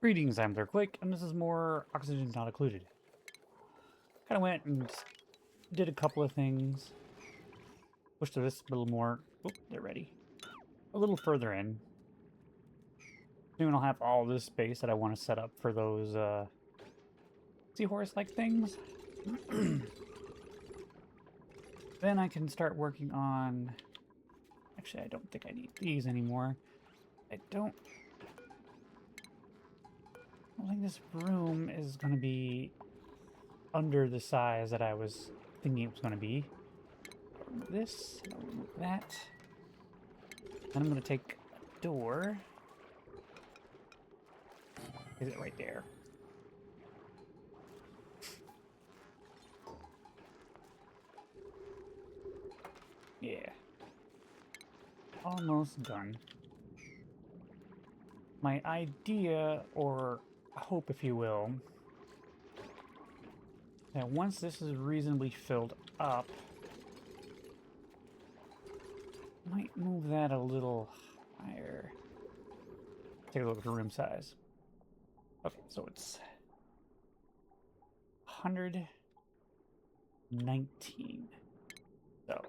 Greetings, I'm Quick, and this is more Oxygen Not Included. Kind of went and did a couple of things. Pushed this a little more. Oh, they're ready. A little further in. Soon I'll have all this space that I want to set up for those seahorse-like things. Then I can start working on... Actually, I don't think I need these anymore. I don't think this room is going to be under the size that I was thinking it was going to be. Remove this, remove that. Then I'm going to take a door. Is it right there? Yeah. Almost done. My idea, or hope if you will, that once this is reasonably filled up, I might move that a little higher. Take a look at the room size. Okay, so it's 119. So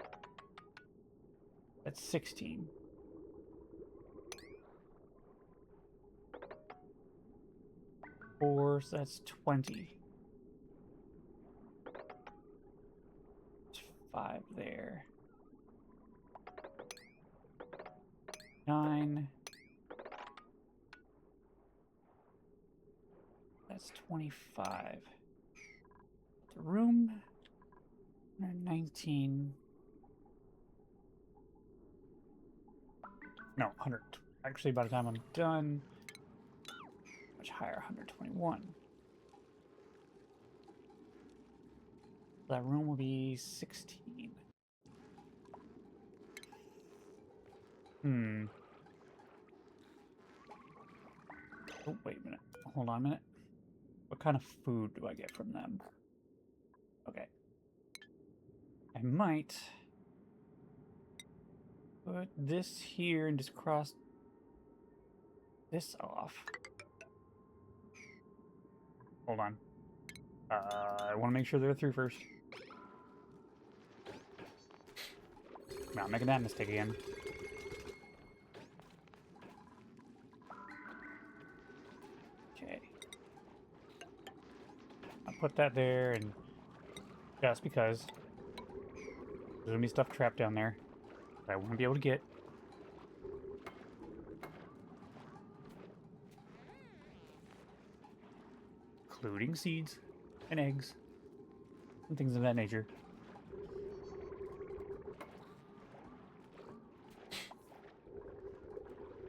that's 16. Four, so that's 20. There's 5 there. 9. That's 25. The room, 119. No, 100. Actually, by the time I'm done, much higher, 121. That room will be 16. Oh, wait a minute. Hold on a minute. What kind of food do I get from them? Okay. I might put this here and just cross this off. Hold on. I want to make sure they're through first. I'm not making that mistake again. Okay. I'll put that there, and just because there's gonna be stuff trapped down there that I want to be able to get. Including seeds and eggs and things of that nature.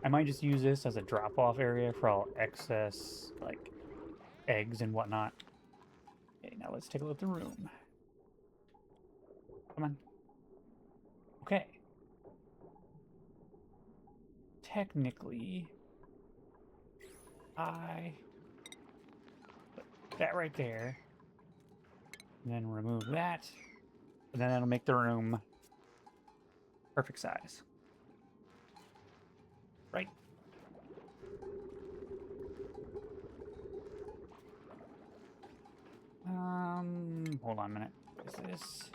I might just use this as a drop-off area for all excess, like, eggs and whatnot. Okay, now let's take a look at the room. Come on. Okay. Technically, I put that right there, and then remove that, and then that'll make the room perfect size. Right? Hold on a minute. Is this...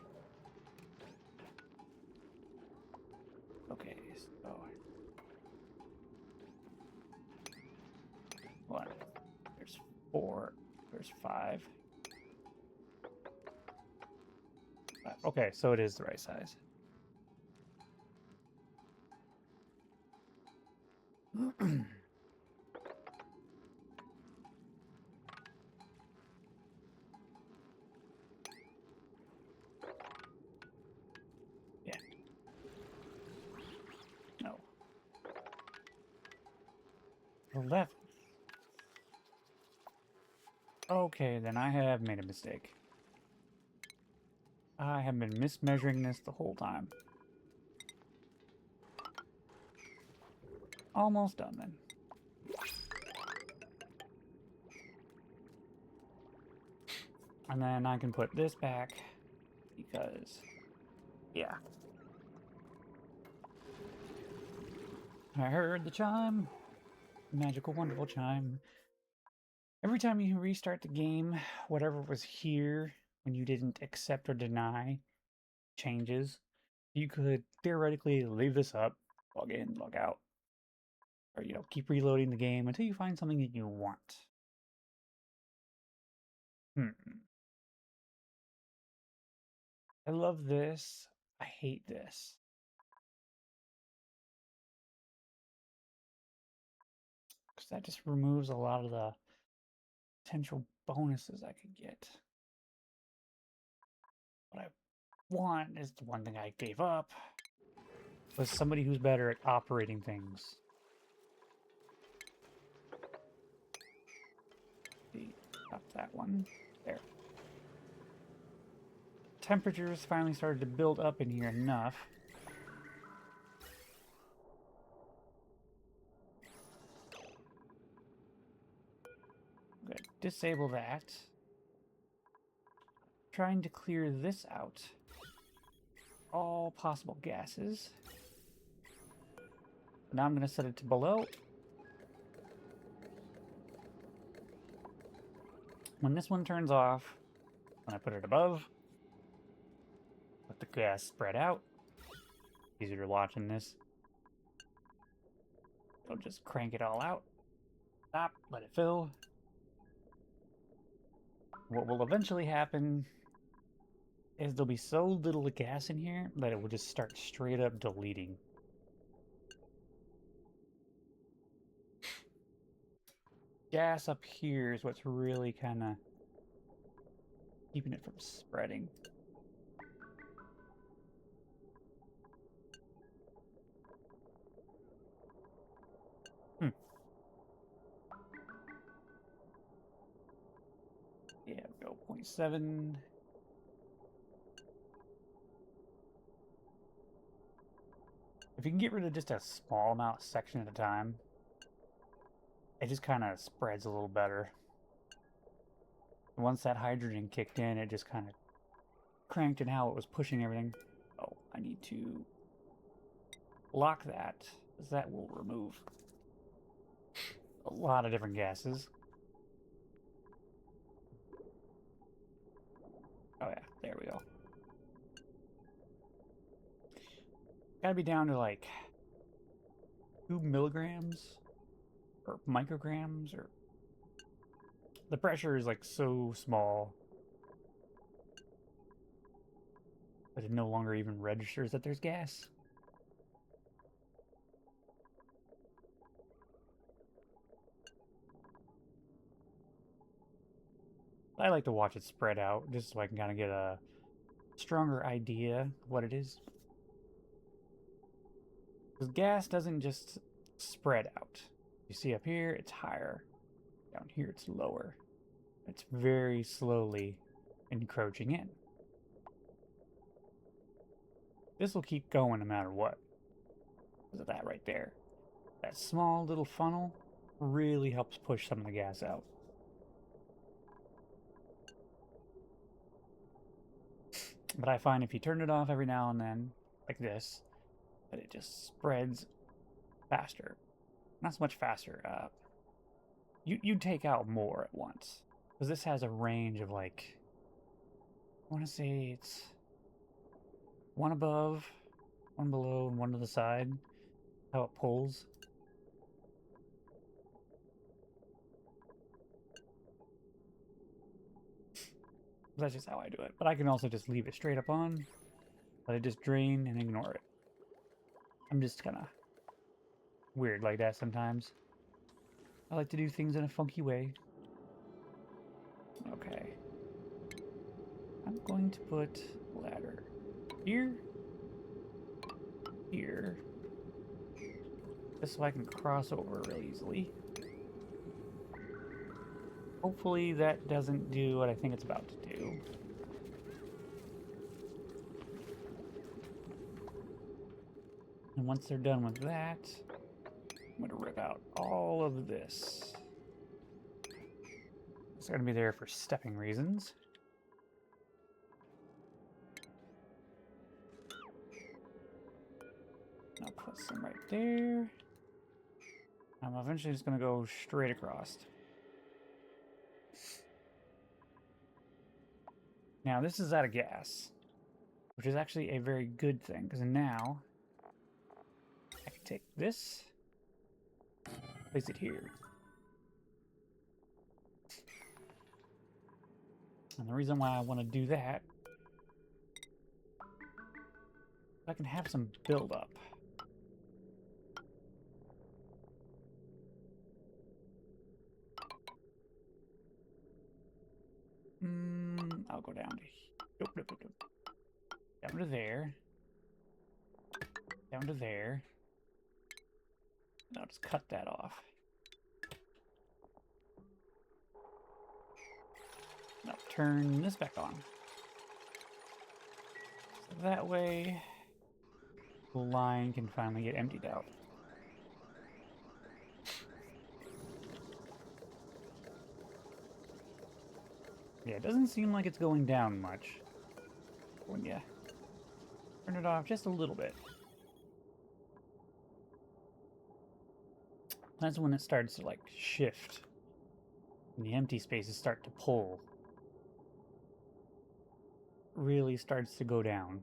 Okay, so... Hold on. There's 4. There's 5. Okay, so it is the right size. Yeah. No. 11. Okay, then I have made a mistake. I have been mismeasuring this the whole time. Almost done then. And then I can put this back because, yeah. I heard the chime. Magical, wonderful chime. Every time you restart the game, whatever was here when you didn't accept or deny changes, you could theoretically leave this up, log in, log out, or keep reloading the game until you find something that you want. I love this. I hate this. Because that just removes a lot of the potential bonuses I could get. What I want is the one thing I gave up was somebody who's better at operating things. Stop that one. There. Temperatures finally started to build up in here enough. I'm gonna disable that. Trying to clear this out. All possible gases. Now I'm going to set it to below. When this one turns off, when I put it above, let the gas spread out. Easier watching this. It'll just crank it all out. Stop, let it fill. What will eventually happen is there'll be so little gas in here that it will just start straight up deleting. Gas up here is what's really kind of keeping it from spreading. Yeah, go 0.7. If you can get rid of just a small amount section at a time, it just kind of spreads a little better. Once that hydrogen kicked in, it just kind of cranked in how it was pushing everything. Oh, I need to lock that, because that will remove a lot of different gases. Oh yeah, there we go. Gotta be down to like 2 milligrams or micrograms, or the pressure is like so small that it no longer even registers that there's gas. I like to watch it spread out just so I can kind of get a stronger idea of what it is. Because gas doesn't just spread out. You see up here, it's higher. Down here, it's lower. It's very slowly encroaching in. This will keep going no matter what. Look at that right there. That small little funnel really helps push some of the gas out. But I find if you turn it off every now and then, like this, that it just spreads faster. Not so much faster. You take out more at once. Because this has a range of like, I want to say it's one above, one below, and one to the side. How it pulls. That's just how I do it. But I can also just leave it straight up on, let it just drain and ignore it. I'm just kind of weird like that sometimes. I like to do things in a funky way. Okay. I'm going to put ladder here, here, just so I can cross over real easily. Hopefully that doesn't do what I think it's about to do. And once they're done with that, I'm going to rip out all of this. It's going to be there for stepping reasons. I'll put some right there. I'm eventually just going to go straight across. Now this is out of gas, which is actually a very good thing, because now I can take this, place it here. And the reason why I want to do that, I can have some buildup. I'll go down to down to there, down to there. And I'll just cut that off. And I'll turn this back on. So that way, the line can finally get emptied out. Yeah, it doesn't seem like it's going down much when you turn it off just a little bit. That's when it starts to, like, shift. And the empty spaces start to pull. Really starts to go down.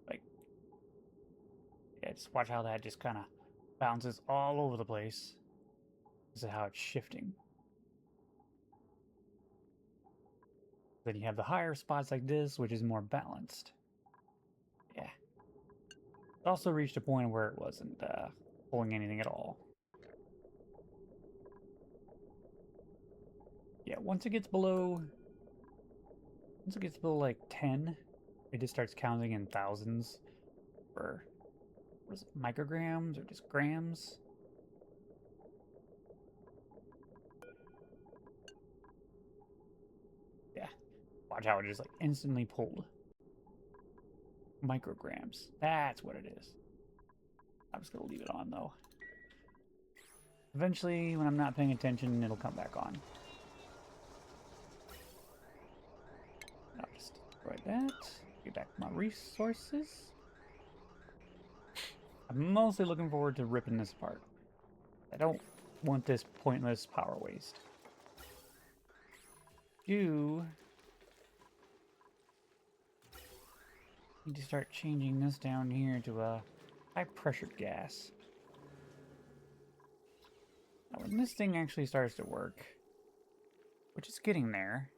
Like, yeah, just watch how that just kind of bounces all over the place. This is how it's shifting. Then you have the higher spots like this, which is more balanced. Yeah. It also reached a point where it wasn't pulling anything at all. Yeah, once it gets below like 10, it just starts counting in thousands for, what is it, micrograms or just grams? Yeah, watch how it just like instantly pulled. Micrograms, that's what it is. I'm just gonna leave it on though. Eventually, when I'm not paying attention, it'll come back on. I'll just destroy that. Get back my resources. I'm mostly looking forward to ripping this apart. I don't want this pointless power waste. You need to start changing this down here to a high-pressured gas. Now, when this thing actually starts to work, which is getting there,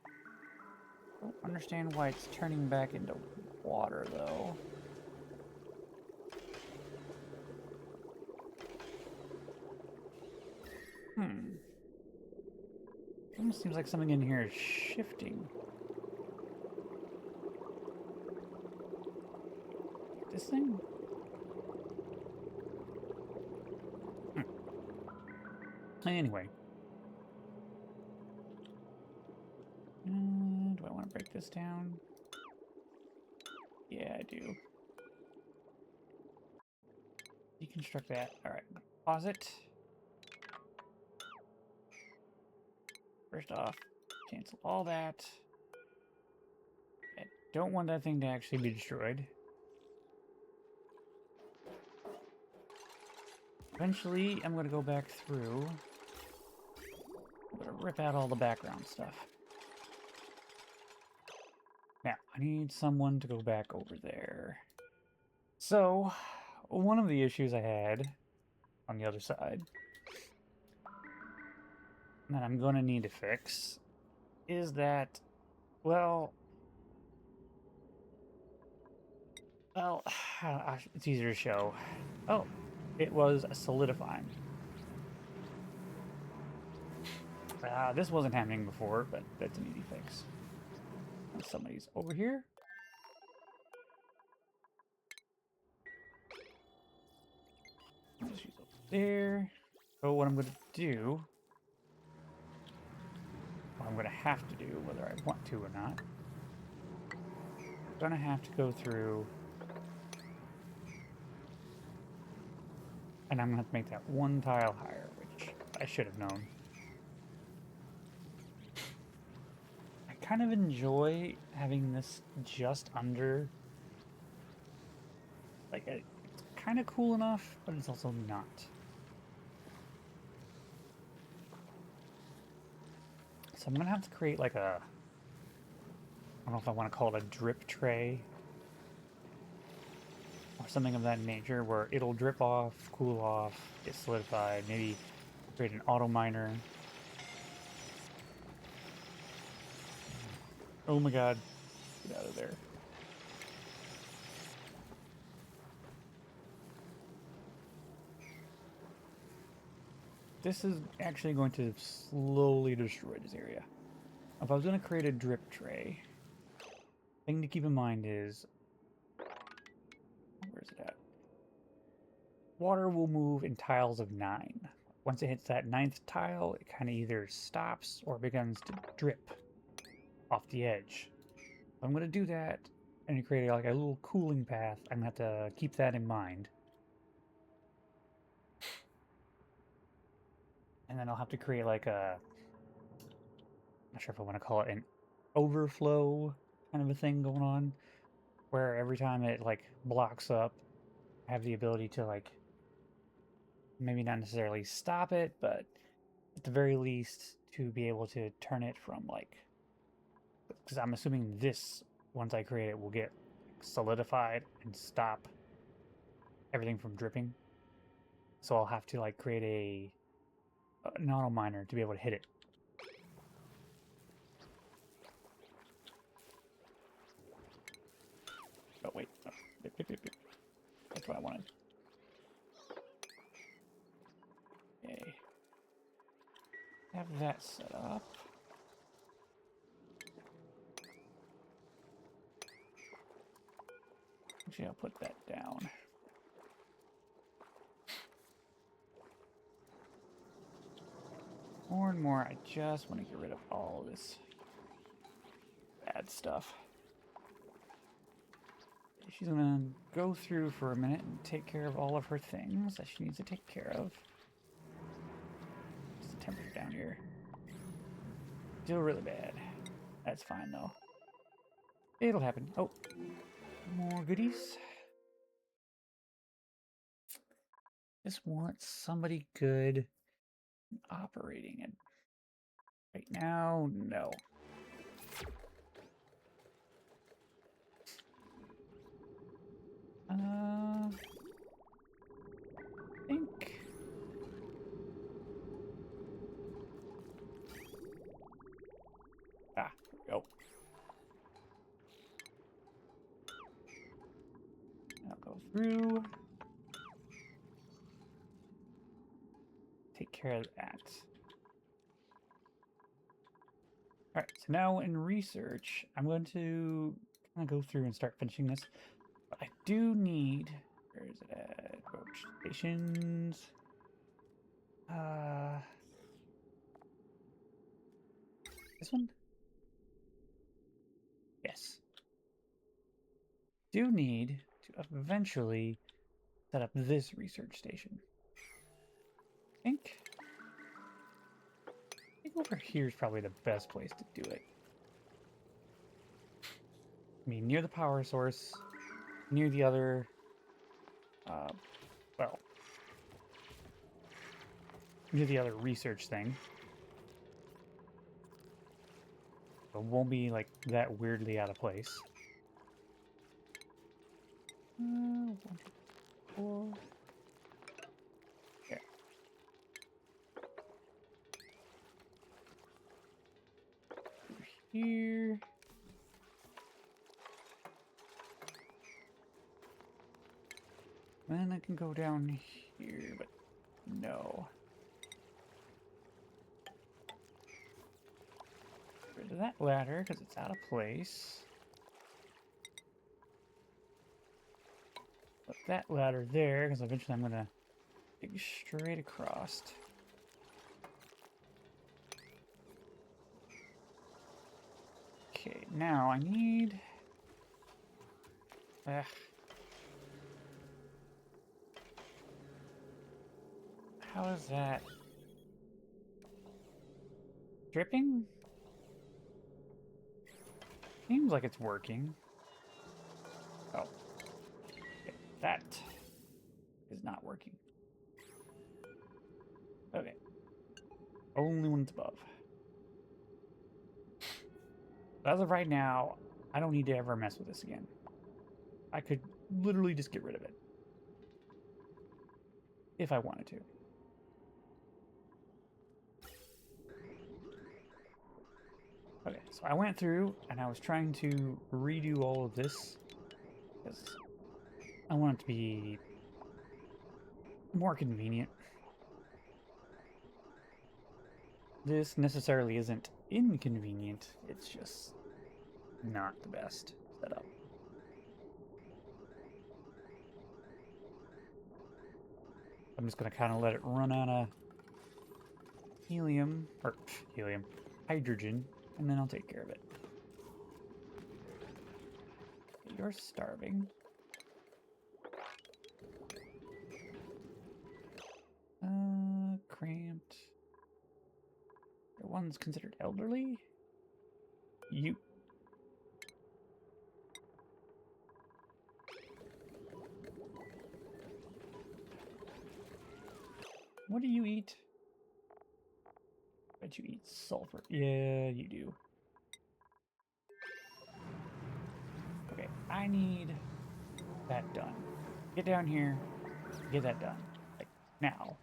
I don't understand why it's turning back into water, though. It almost seems like something in here is shifting. This thing? Anyway. Do I want to break this down? Yeah, I do. Deconstruct that. Alright, pause it. First off, cancel all that. I don't want that thing to actually be destroyed. Eventually, I'm going to go back through. I'm going to rip out all the background stuff. Now, I need someone to go back over there. So, one of the issues I had on the other side that I'm going to need to fix is that, well, it's easier to show. Oh, it was solidifying. This wasn't happening before, but that's an easy fix. Somebody's over here. Just use over there. So what I'm going to do, what I'm going to have to do, whether I want to or not, I'm going to have to go through, and I'm going to have to make that one tile higher, which I should have known. I kind of enjoy having this just under, like, it's kind of cool enough, but it's also not. So I'm gonna have to create like a, I don't know if I want to call it a drip tray or something of that nature, where it'll drip off, cool off, get solidified, maybe create an auto miner. Oh my god, get out of there. This is actually going to slowly destroy this area. If I was going to create a drip tray, thing to keep in mind is, where's it at? Water will move in tiles of 9. Once it hits that 9th tile, it kind of either stops or begins to drip off the edge. If I'm going to do that and create like a little cooling path, I'm going to have to keep that in mind. And then I'll have to create like a, I'm not sure if I want to call it an overflow kind of a thing going on, where every time it like blocks up, I have the ability to like, maybe not necessarily stop it, but at the very least to be able to turn it from like, because I'm assuming this, once I create it, will get solidified and stop everything from dripping. So I'll have to like create an auto miner to be able to hit it. Oh wait, oh, that's what I wanted. Okay, have that set up. Actually, I'll put that down. More and more, I just want to get rid of all this bad stuff. She's gonna go through for a minute and take care of all of her things that she needs to take care of. What's the temperature down here? Still really bad. That's fine though. It'll happen. Oh, more goodies. Just want somebody good operating it. Right now, no. I think. Ah, go. I'll go through. Take care of that. Alright, so now in research, I'm going to kind of go through and start finishing this. But I do need... Where is it at? Workstations. This one? Yes. Do need to eventually set up this research station. I think over here is probably the best place to do it. I mean, near the power source, near the other, well, near the other research thing. It won't be, like, that weirdly out of place. 1, 2, 4. There. Over here. Then I can go down here, but no. Get rid of that ladder because it's out of place. Put that ladder there because eventually I'm gonna dig straight across. Okay, now I need. How is that? Dripping? Seems like it's working. Oh. Okay, that is not working. Okay. Only when it's above. As of right now, I don't need to ever mess with this again. I could literally just get rid of it. If I wanted to. Okay, so I went through and I was trying to redo all of this because I want it to be more convenient. This necessarily isn't inconvenient, it's just not the best setup. I'm just going to kind of let it run out of helium, hydrogen, and then I'll take care of it. You're starving. Cramped. The one's considered elderly? You. What do you eat? Bet you eat sulfur. Yeah, you do. Okay, I need that done. Get down here, get that done. Like, now.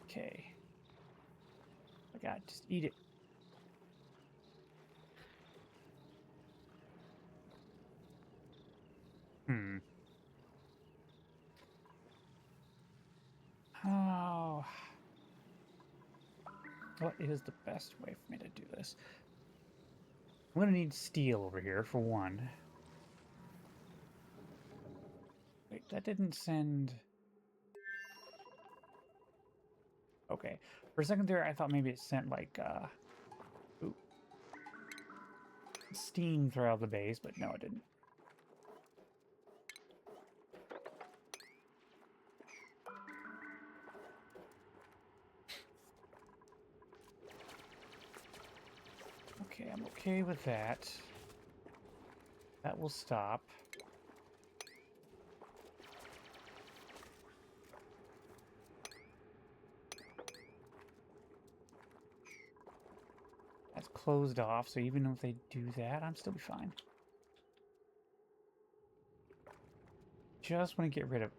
Okay. My God, just eat it. Oh. What is the best way for me to do this? I'm gonna need steel over here for one. Wait, that didn't send... Okay. For a second there, I thought maybe it sent, like, ooh, steam throughout the base, but no, it didn't. Okay, I'm okay with that. That will stop. That's closed off, so even if they do that, I'm still be fine. Just want to get rid of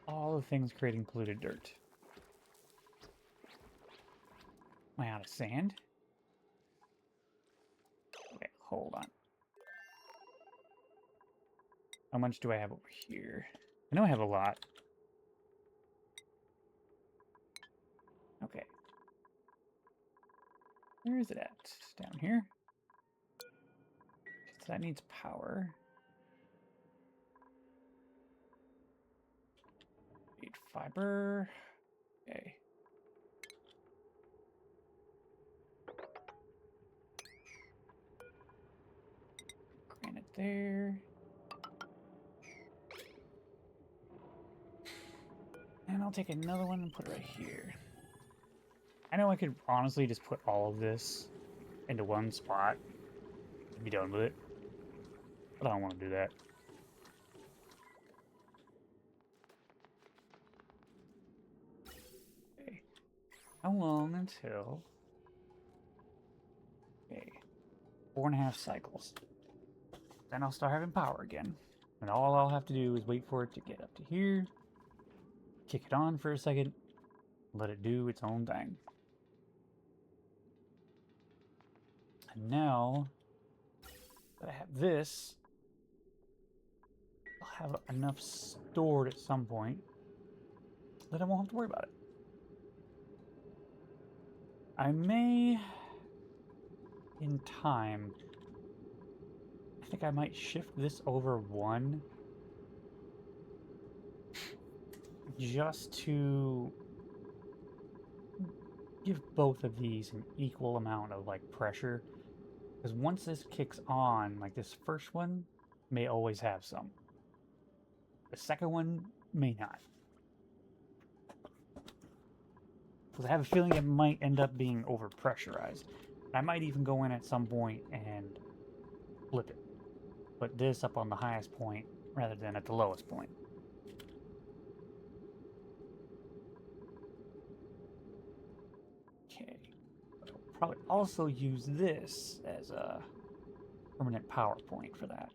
all the things creating polluted dirt. Am I out of sand? Okay, hold on. How much do I have over here? I know I have a lot. Okay. Where is it at? Down here? So that needs power. Need fiber. Okay. Granite there. And I'll take another one and put it right here. I know I could honestly just put all of this into one spot and be done with it. But I don't want to do that. Okay. How long until... Okay. 4.5 cycles. Then I'll start having power again. And all I'll have to do is wait for it to get up to here. Kick it on for a second. Let it do its own thing. And now that I have this, I'll have enough stored at some point that I won't have to worry about it. I may, in time, I think I might shift this over one just to give both of these an equal amount of like pressure, because once this kicks on, like this first one may always have some, the second one may not, because I have a feeling it might end up being over pressurized. I might even go in at some point and flip it, put this up on the highest point rather than at the lowest point. probably also use this as a permanent power point for that.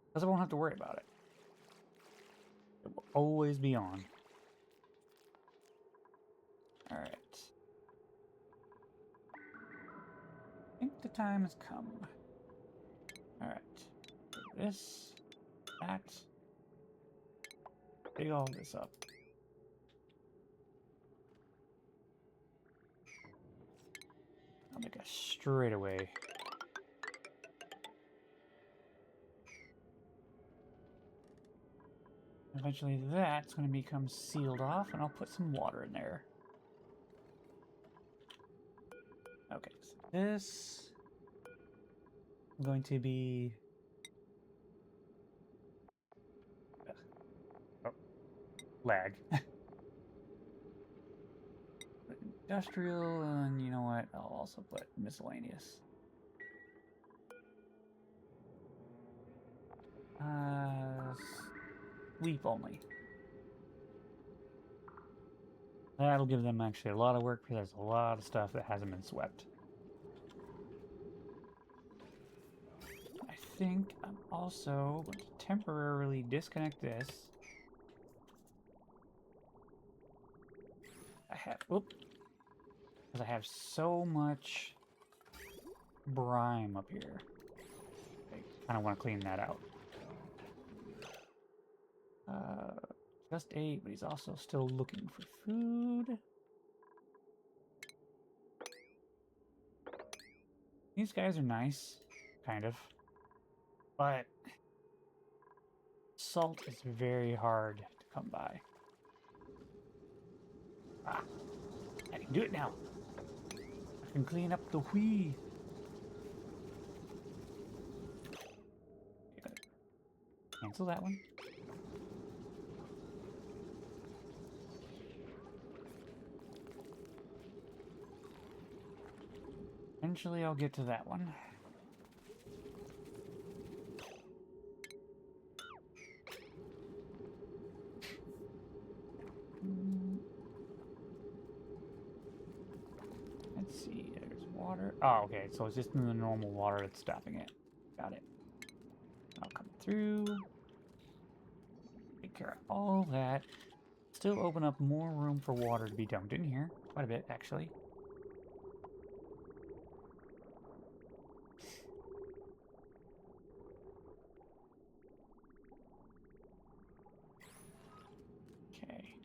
Because I won't have to worry about it. It will always be on. Alright. I think the time has come. Alright. This, that. Dig all this up. I'll make a straightaway. Eventually that's going to become sealed off, and I'll put some water in there. Okay, so this is going to be... Oh, lag. Industrial, and you know what? I'll also put miscellaneous. Sleep only. That'll give them actually a lot of work because there's a lot of stuff that hasn't been swept. I think I'm also going to temporarily disconnect this. Because I have so much brine up here. I kind of want to clean that out. Just ate, but he's also still looking for food. These guys are nice, kind of. But salt is very hard to come by. Ah, I can do it now. I can clean up the whee. Cancel that one. Eventually I'll get to that one. Let's see, there's water. Oh, okay, so it's just in the normal water that's stopping it. Got it. I'll come through. Take care of all that. Still open up more room for water to be dumped in here. Quite a bit, actually. Okay.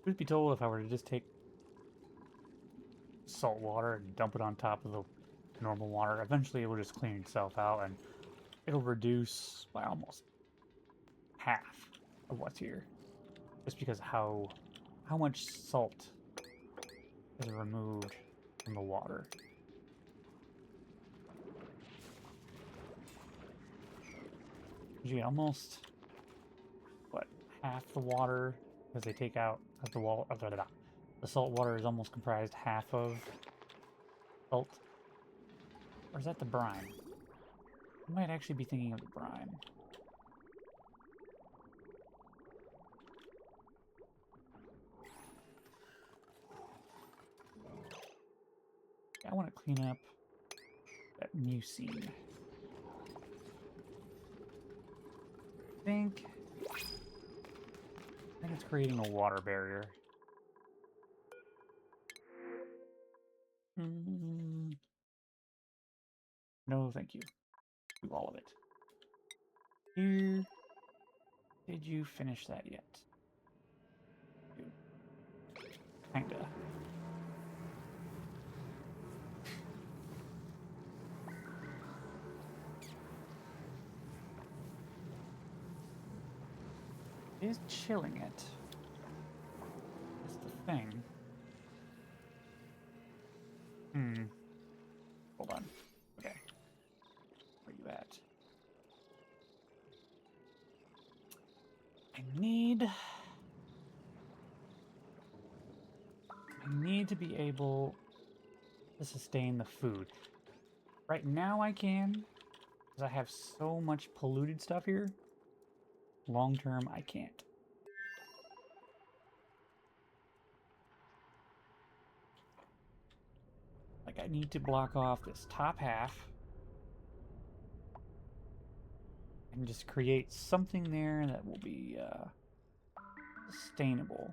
Truth be told, if I were to just take salt water and dump it on top of the normal water, eventually it will just clean itself out and it'll reduce by almost half of what's here. Just because how much salt is removed from the water. You get almost, what, half the water, because they take out the wall. The salt water is almost comprised half of salt. Or is that the brine? I might actually be thinking of the brine. I want to clean up that mucine. I think it's creating a water barrier. No, thank you. Do all of it. Here. Did you finish that yet? Kinda. It is chilling it. That's the thing. Hold on. Okay. Where you at? I need to be able to sustain the food. Right now I can, because I have so much polluted stuff here. Long term, I can't. I need to block off this top half and just create something there that will be sustainable.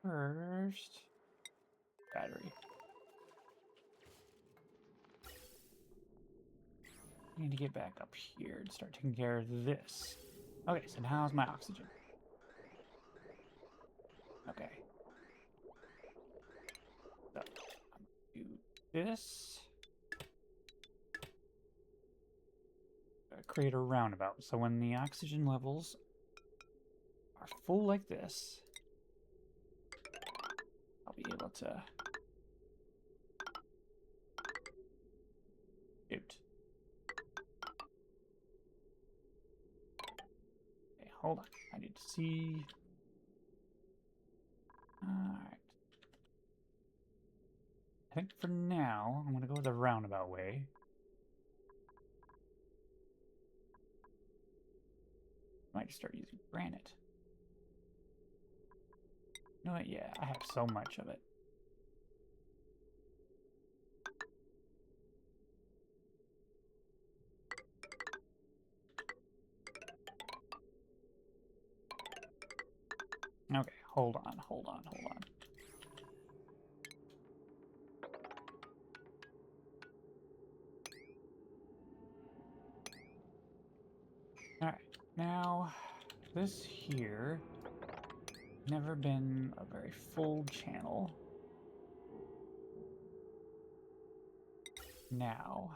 First, battery. I need to get back up here and start taking care of this. Okay, so now how's my oxygen? Okay. So, do this. Create a roundabout. So when the oxygen levels are full like this, I'll be able to shoot. Okay, hold on. I need to see. Alright. I think for now, I'm going to go the roundabout way. I might start using granite. You know what? Yeah, I have so much of it. Okay, hold on. Alright, now this here never been a very full channel. Now,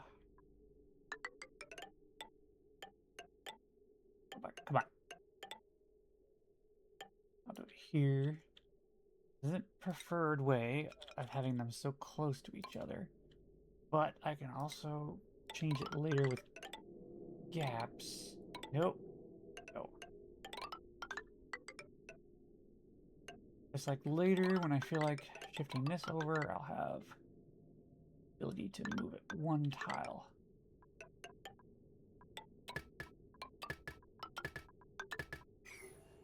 come on. I'll do it here. This isn't preferred way of having them so close to each other, but I can also change it later with gaps. Nope. No. Just like later, when I feel like shifting this over, I'll have ability to move it one tile.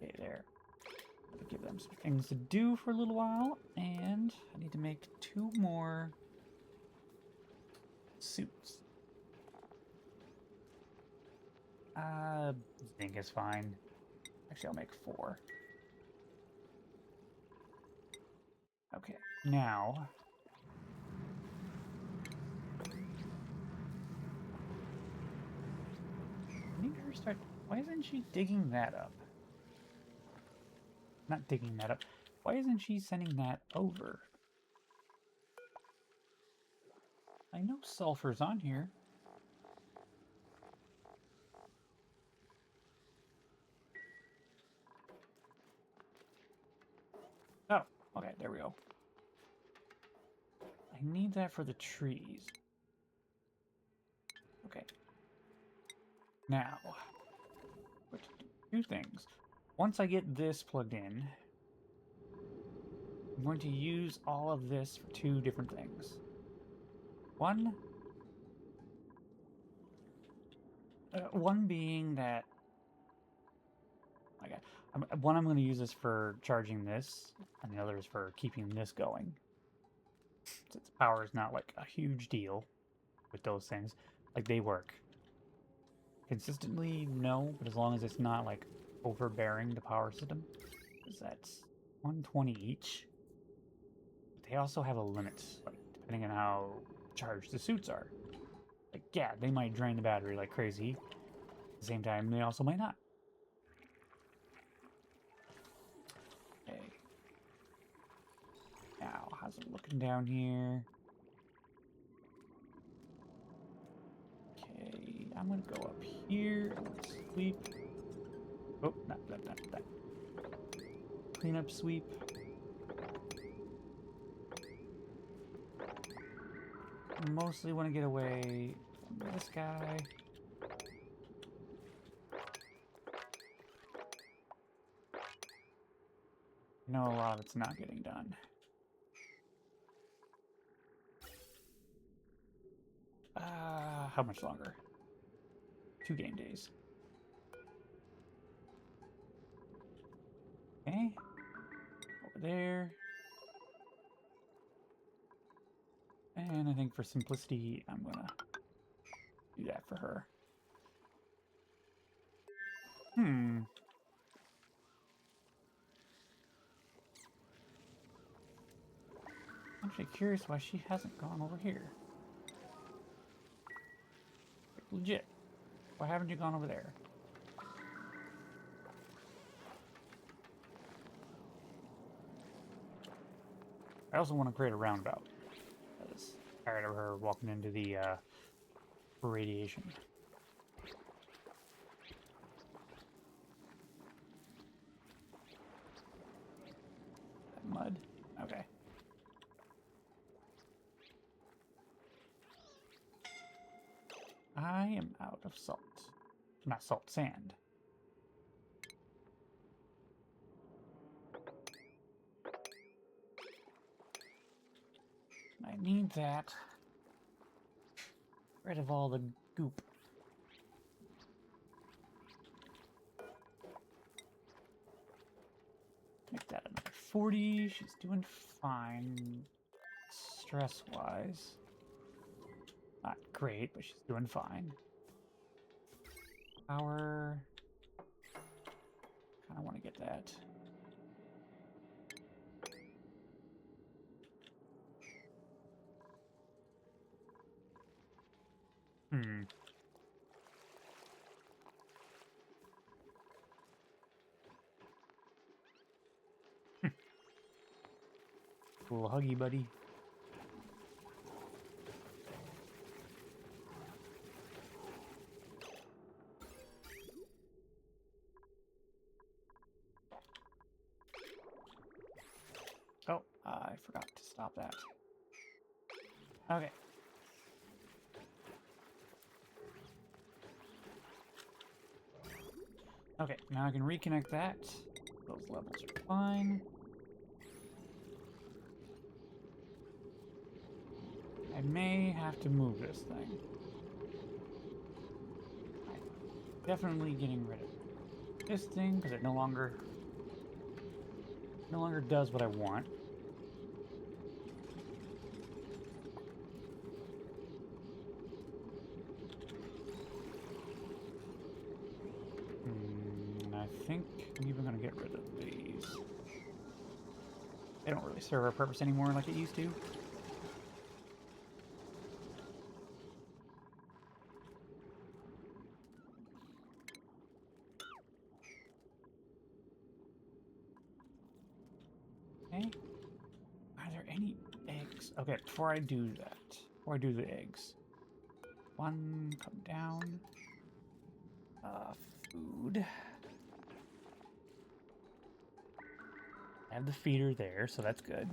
Okay, there. I'll give them some things to do for a little while, and I need to make 2 more suits. Zinc is fine. Actually, I'll make 4. Okay, now I need her to start. Why isn't she digging that up? Not digging that up. Why isn't she sending that over? I know sulfur's on here. Oh, okay, there we go. I need that for the trees. Okay. Now, let's do 2 things. Once I get this plugged in, I'm going to use all of this for 2 different things. One being that, okay, one I'm going to use this for charging this, and the other is for keeping this going. Since power is not like a huge deal with those things, like they work. Consistently, no, but as long as it's not like overbearing the power system, because that's 120 each. But they also have a limit, like depending on how charged the suits are. Like, yeah, they might drain the battery like crazy. At the same time, they also might not. Okay. Now, how's it looking down here? Okay, I'm gonna go up here and sweep. Oh, not that. Clean up, sweep. Mostly want to get away from this guy. I know a lot of it's not getting done. How much longer? 2 game days. Okay. there. And I think for simplicity, I'm gonna do that for her. I'm actually curious why she hasn't gone over here. Like, legit. Why haven't you gone over there? I also want to create a roundabout. I was tired of her walking into the radiation. That mud. Okay. I am out of salt. Not salt, sand. I need that. Get rid of all the goop. Make that another 40. She's doing fine. Stress-wise. Not great, but she's doing fine. Power. Kind of want to get that. A little huggy buddy. Oh, I forgot to stop that. Okay. Okay, now I can reconnect that. Those levels are fine. I may have to move this thing. I'm definitely getting rid of this thing because it no longer does what I want. I think I'm even going to get rid of these. They don't really serve our purpose anymore like it used to. Okay. Are there any eggs? Okay, before I do that, before I do the eggs, one come down. Food. I have the feeder there, so that's good.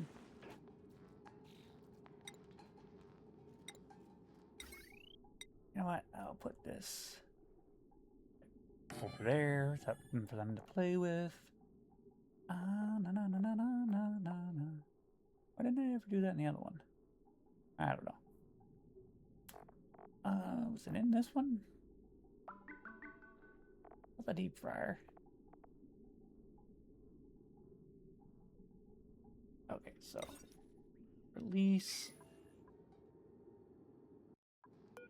You know what? I'll put this over there. Something for them to play with. Na na na na na na na na. Why didn't I ever do that in the other one? I don't know. Was it in this one? What's a deep fryer? Okay, so release.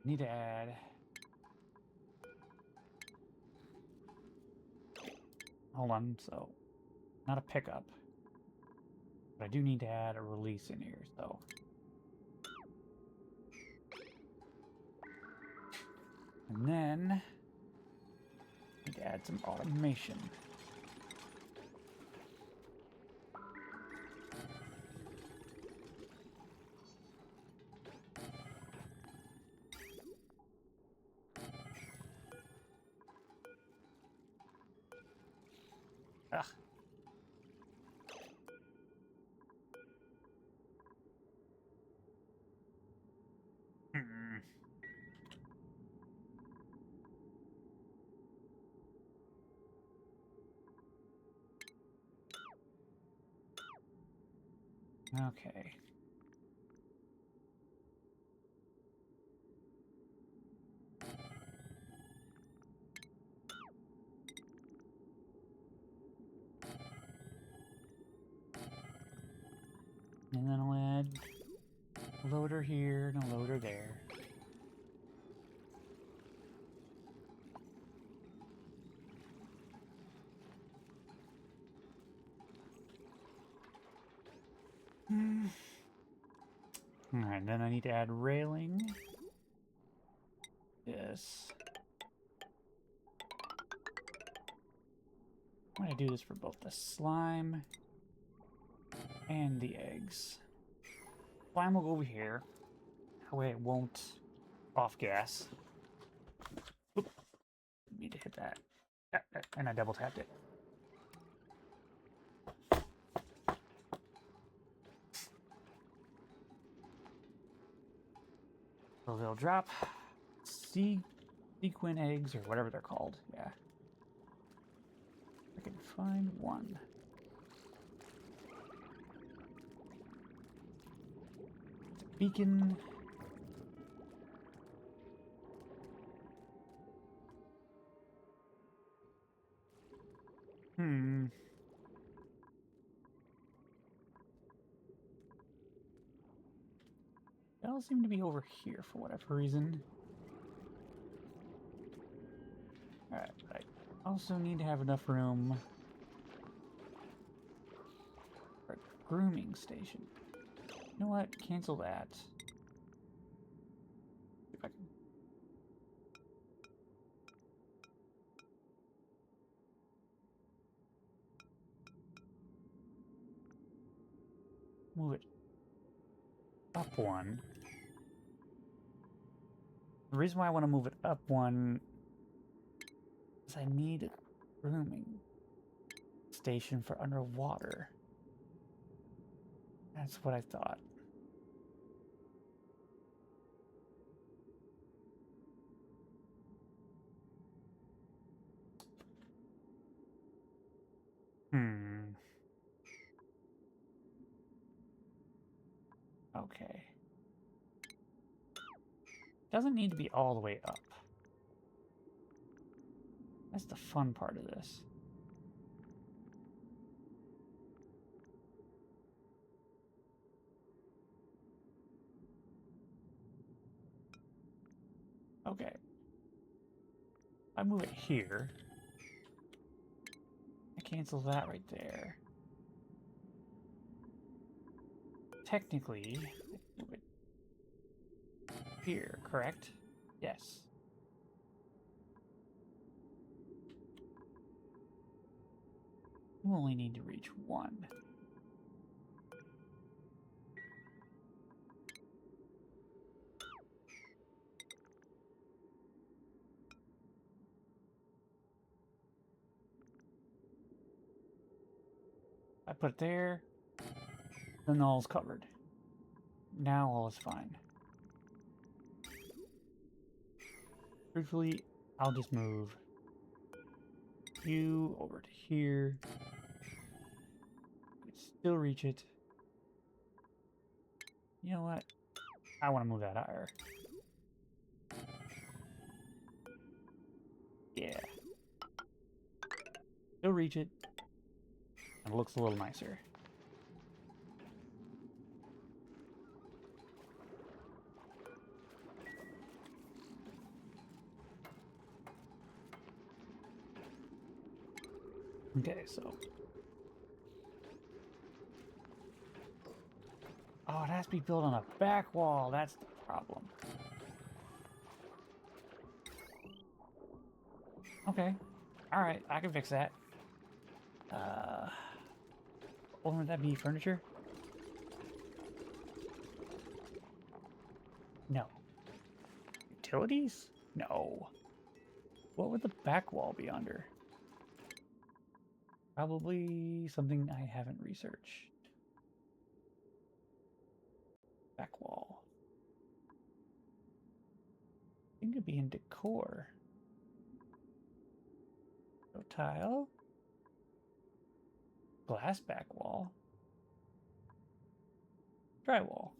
Need to add. Hold on, so not a pickup, but I do need to add a release in here, so. And then I need to add some automation. Ugh. Okay. And then I'll add a loader here and a loader there. Alright, then I need to add railing. Yes. I'm gonna do this for both the slime and the eggs. Slime will go over here. That way it won't off gas. Oop. Need to hit that. And I double tapped it. So they'll drop sequin eggs or whatever they're called. Yeah. I can find one. Beacon. They all seem to be over here for whatever reason. Alright, but I also need to have enough room for a grooming station. You know what? Cancel that. If I can. Move it up one. The reason why I want to move it up one is I need a grooming station for underwater. That's what I thought. Okay. Doesn't need to be all the way up. That's the fun part of this. Okay. I move it here. I cancel that right there. Technically, I move it here, correct? Yes. You only need to reach one. I put it there, then all's covered. Now all is fine. Truthfully, I'll just move you over to here. Still reach it. You know what? I want to move that higher. Yeah. Still reach it. And it looks a little nicer. Okay, so. Oh, it has to be built on a back wall. That's the problem. Okay. Alright, I can fix that. Wouldn't that be furniture? No. Utilities? No. What would the back wall be under? Probably something I haven't researched. Back wall. I think it'd be in decor. So tile. Glass back wall. Drywall.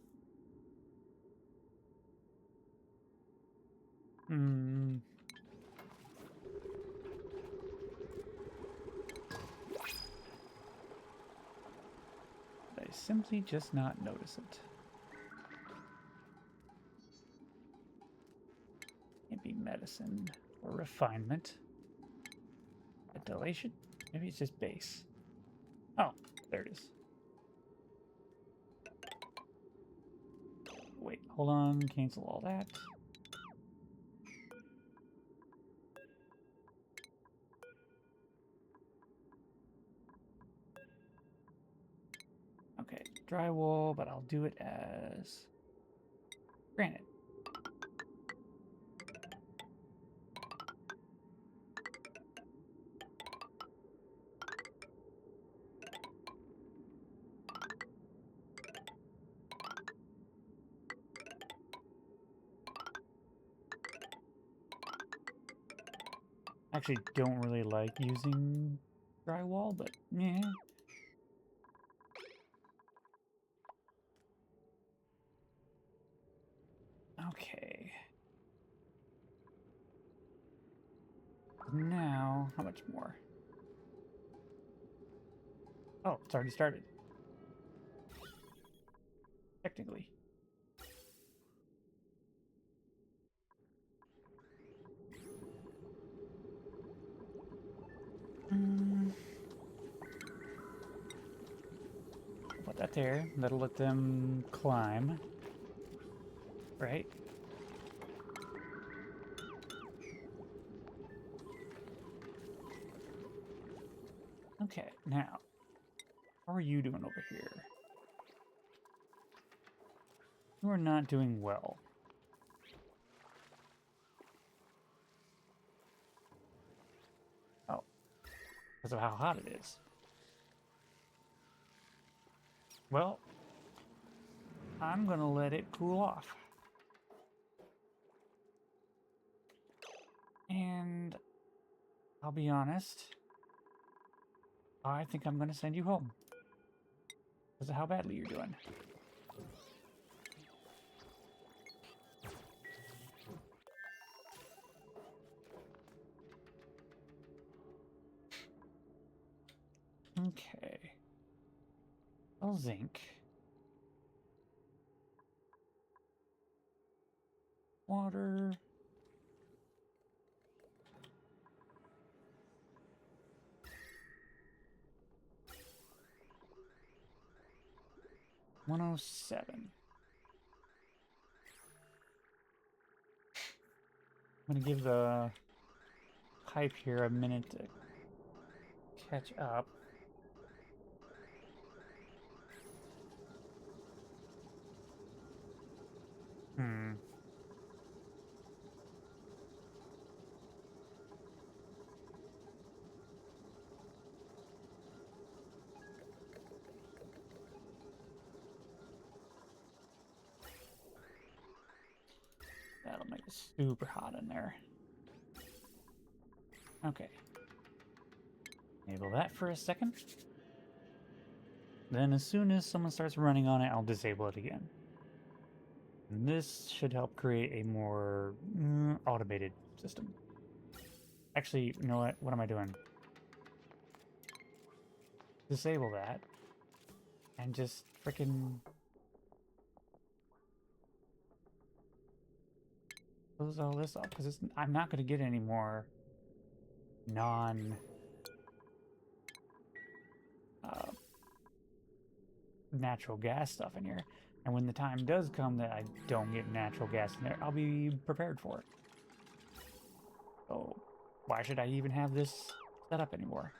simply just not notice it? Maybe medicine or refinement. Ventilation? Maybe it's just base. Oh, there it is. Wait, hold on, cancel all that. Okay, drywall, but I'll do it as granite. Actually don't really like using drywall, but yeah. Okay. Now, how much more? Oh, it's already started. Technically. Put that there. That'll let them climb. Right? Okay, now, how are you doing over here? You are not doing well. Oh, because of how hot it is. Well, I'm gonna let it cool off. And I'll be honest, I think I'm gonna send you home. Because of how badly you're doing. Okay. Well, zinc. Water. $107. I'm gonna give the pipe here a minute to catch up. That'll make it super hot in there. Okay. Enable that for a second. Then as soon as someone starts running on it, I'll disable it again. And this should help create a more automated system. Actually, you know what? What am I doing? Disable that. And just freaking close all this off, because I'm not going to get any more natural gas stuff in here. And when the time does come that I don't get natural gas in there, I'll be prepared for it. So why should I even have this set up anymore?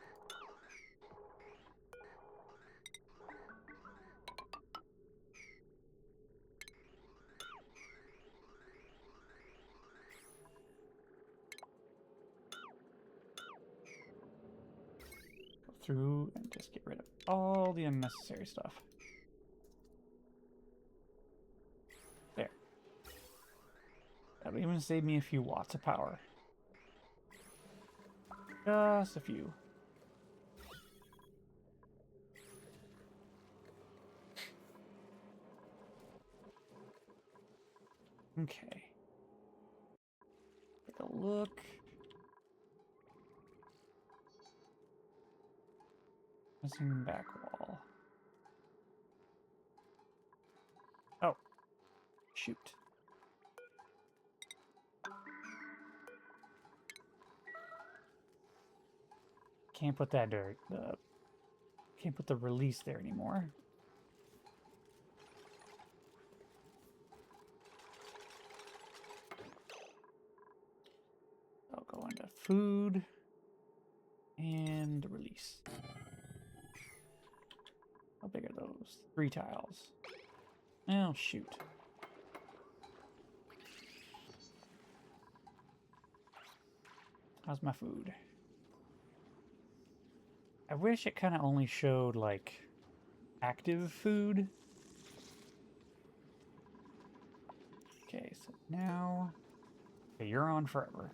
Go through and just get rid of all the unnecessary stuff. There. That'll even save me a few watts of power. Just a few. Okay. Take a look. Missing back wall. shoot. Can't put that there. Can't put the release there anymore. I'll go into food and release. How big are those? 3 tiles. Oh, shoot. How's my food? I wish it kind of only showed, like, active food. Okay, so now... Okay, you're on forever.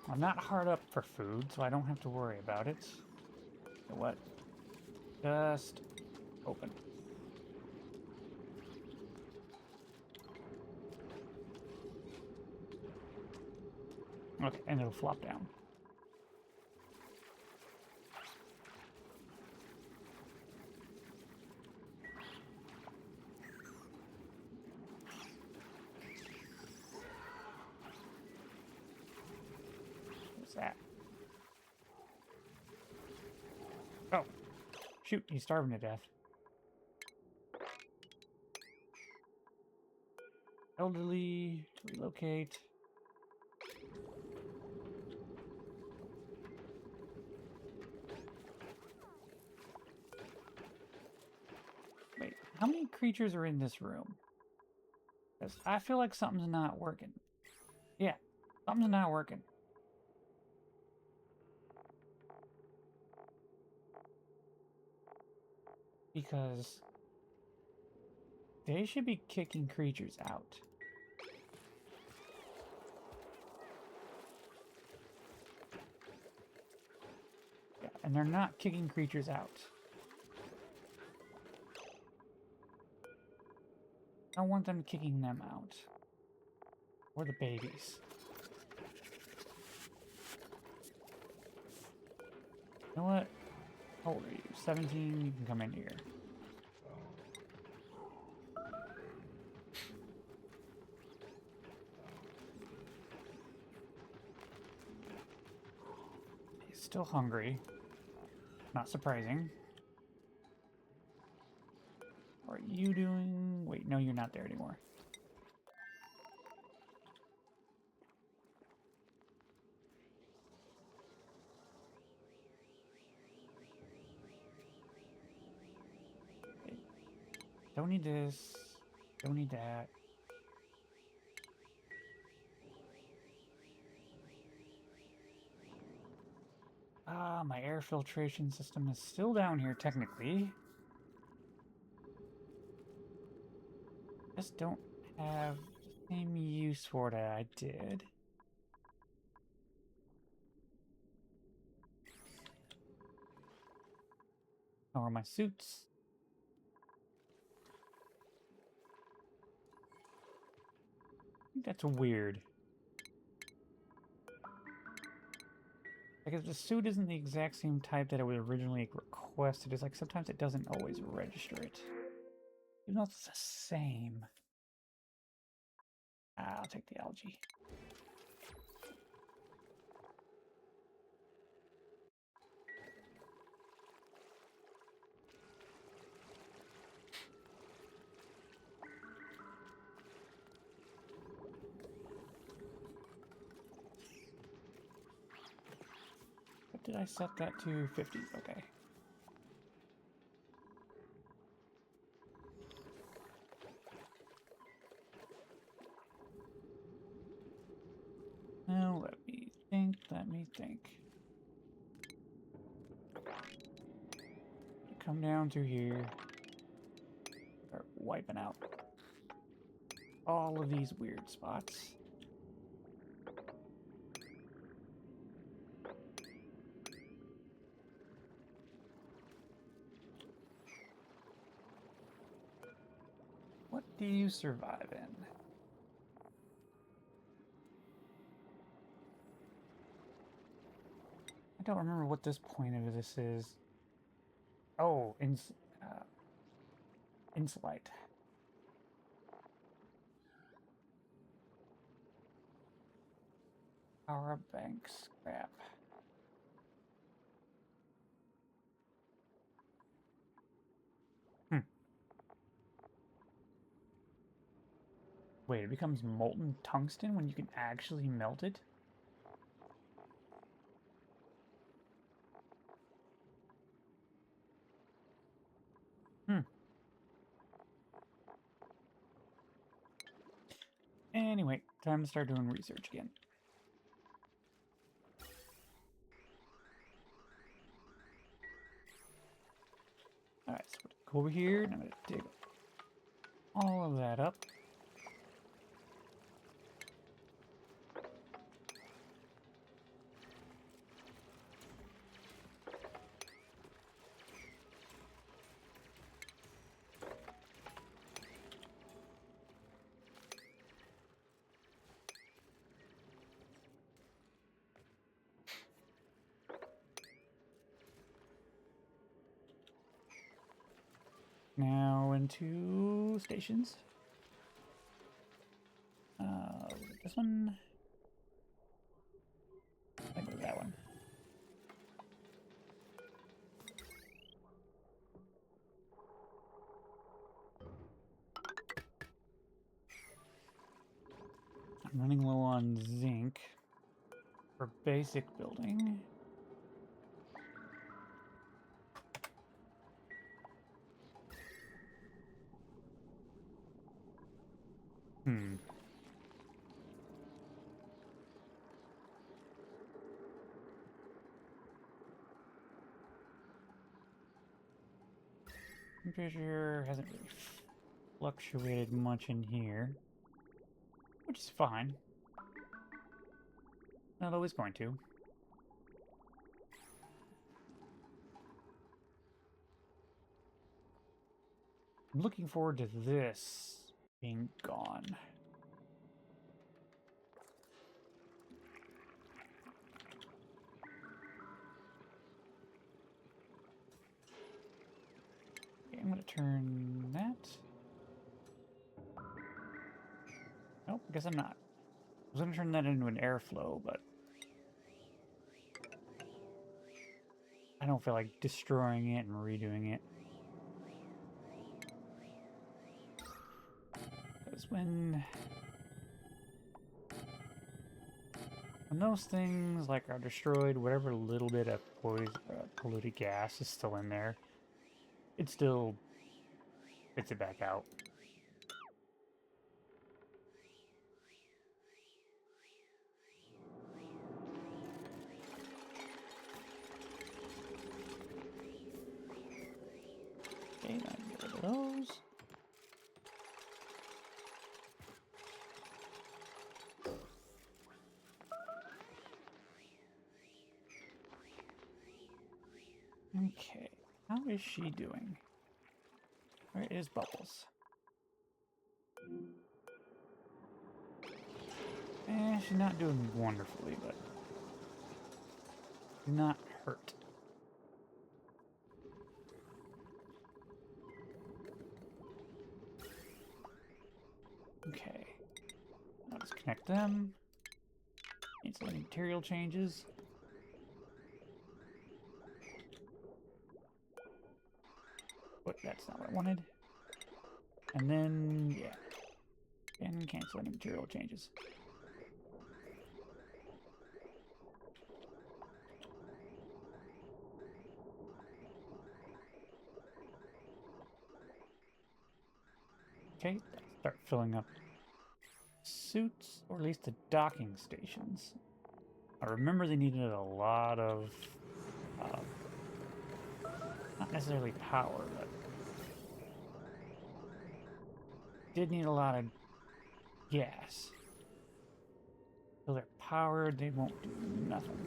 I'm not hard up for food, so I don't have to worry about it. So what? Just open. Okay, and it'll flop down. What's that? Oh, shoot, he's starving to death. Elderly, to relocate. Wait, how many creatures are in this room? Because I feel like something's not working. Yeah, something's not working. Because they should be kicking creatures out. Yeah, and they're not kicking creatures out. I don't want them kicking them out. Or the babies. You know what? How old are you? 17? You can come in here. He's still hungry. Not surprising. What are you doing? Wait, no, you're not there anymore. Don't need this. Don't need that. Ah, my air filtration system is still down here, technically. Just don't have the same use for it I did. How are my suits? I think that's weird. Like, if the suit isn't the exact same type that it was originally requested, it's like sometimes it doesn't always register it. Even though it's the same. I'll take the algae. What did I set that to? 50. Okay. Now let me think. Come down through here. Start wiping out all of these weird spots. What do you survive in? I don't remember what this point of this is. Oh, insulate. Power bank scrap. Wait, it becomes molten tungsten when you can actually melt it? Anyway, time to start doing research again. Alright, so go over here, and I'm going to dig all of that up. Now into stations. This one. I go to that one. I'm running low on zinc for basic building. Temperature hasn't really fluctuated much in here, which is fine. Not always going to. I'm looking forward to this being gone. Okay, I'm going to turn that. Nope, I guess I'm not. I was going to turn that into an airflow, but I don't feel like destroying it and redoing it. Because when those things like are destroyed, whatever little bit of polluted gas is still in there, it still spits it back out. Okay, now get rid of those. Okay, how is she doing? Where is Bubbles? She's not doing wonderfully, but not hurt. Okay, now let's connect them. Need some material changes. But that's not what I wanted. And then, yeah. And cancel any material changes. Okay, start filling up suits, or at least the docking stations. I remember they needed a lot of, not necessarily power, but did need a lot of gas. So they're powered, they won't do nothing.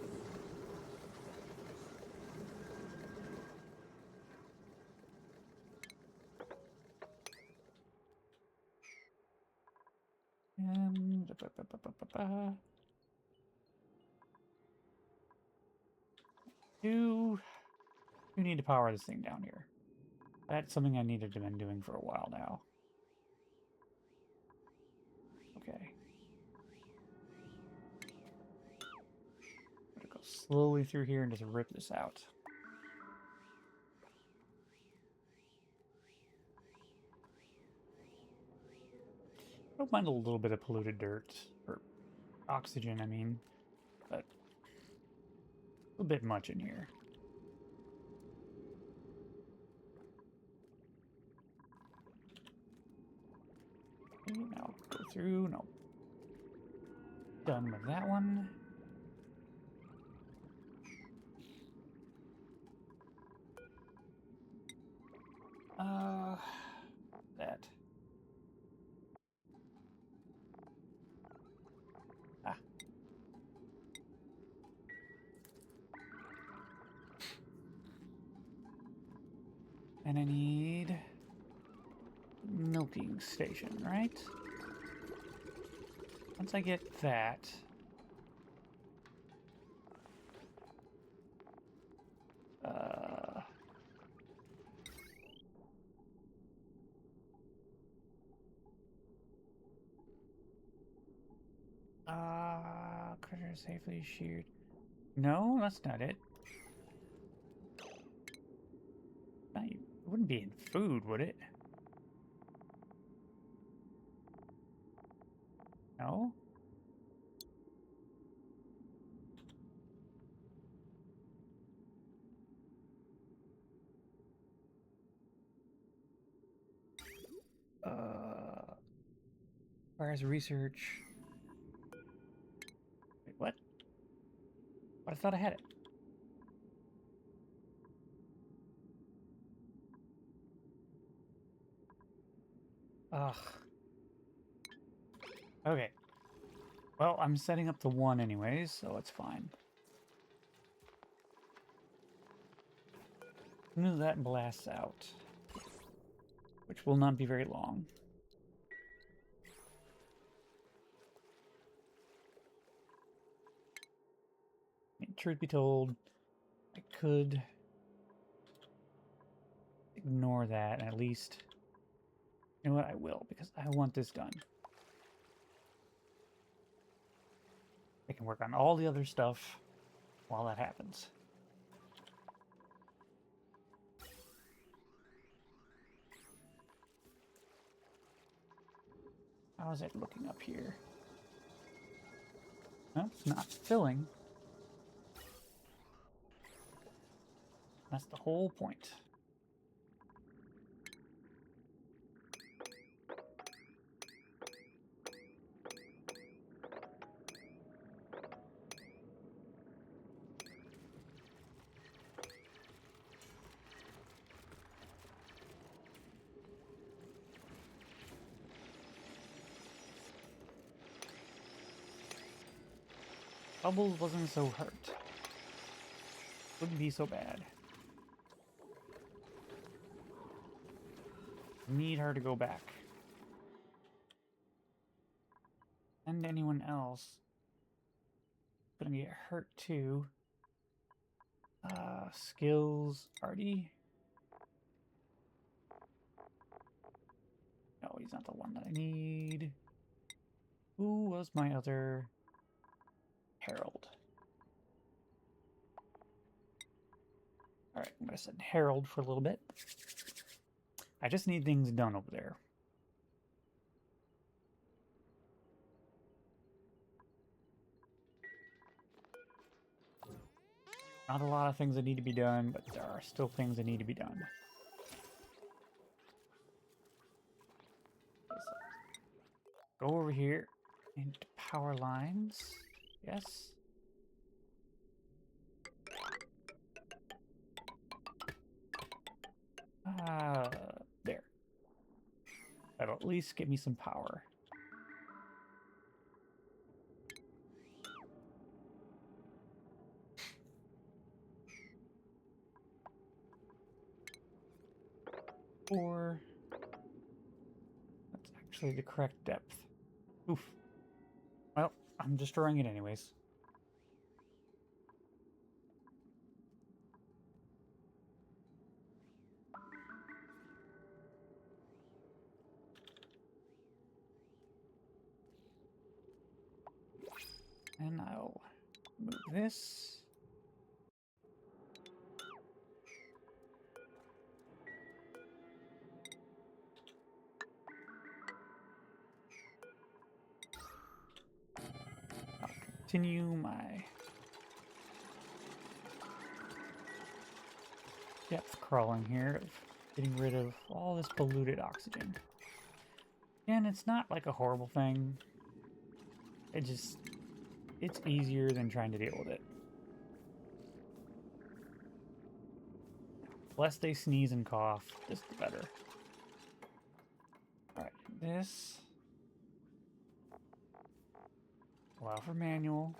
And Do you need to power this thing down here? That's something I needed to been doing for a while now. Okay. I'm gonna go slowly through here and just rip this out. I don't mind a little bit of polluted dirt, or oxygen, I mean, but a little bit much in here. Okay, now go through, no. Done with that one. That. Ah. And I need milking station, right? Once I get that, critter safely sheared. No, that's not it. It wouldn't be in food, would it? No? Requires research. Wait, what? But I thought I had it. Ugh. Okay. Well, I'm setting up to 1 anyways, so it's fine. As soon as that blasts out, which will not be very long. I mean, truth be told, I could ignore that and at least... You know what? I will, because I want this done. I can work on all the other stuff while that happens. How is it looking up here? No, it's not filling. That's the whole point. Bubbles wasn't so hurt. Wouldn't be so bad. Need her to go back. And anyone else gonna get hurt too. Skills, Artie. No, he's not the one that I need. Who was my other? Harold. Alright, I'm gonna send Harold for a little bit. I just need things done over there. Not a lot of things that need to be done, but there are still things that need to be done. Go over here into power lines. Yes. There. That'll at least get me some power. Or that's actually the correct depth. Oof. Well, I'm destroying it anyways. this. I'll continue my depth crawling here of getting rid of all this polluted oxygen. And it's not like a horrible thing. It's easier than trying to deal with it. Less they sneeze and cough, just the better. Alright, this. Allow for manual.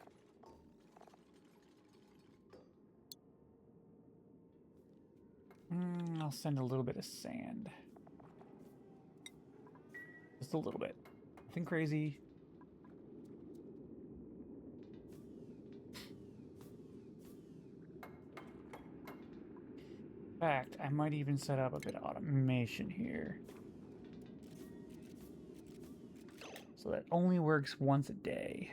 I'll send a little bit of sand. Just a little bit. Nothing crazy. In fact, I might even set up a bit of automation here. So that only works once a day.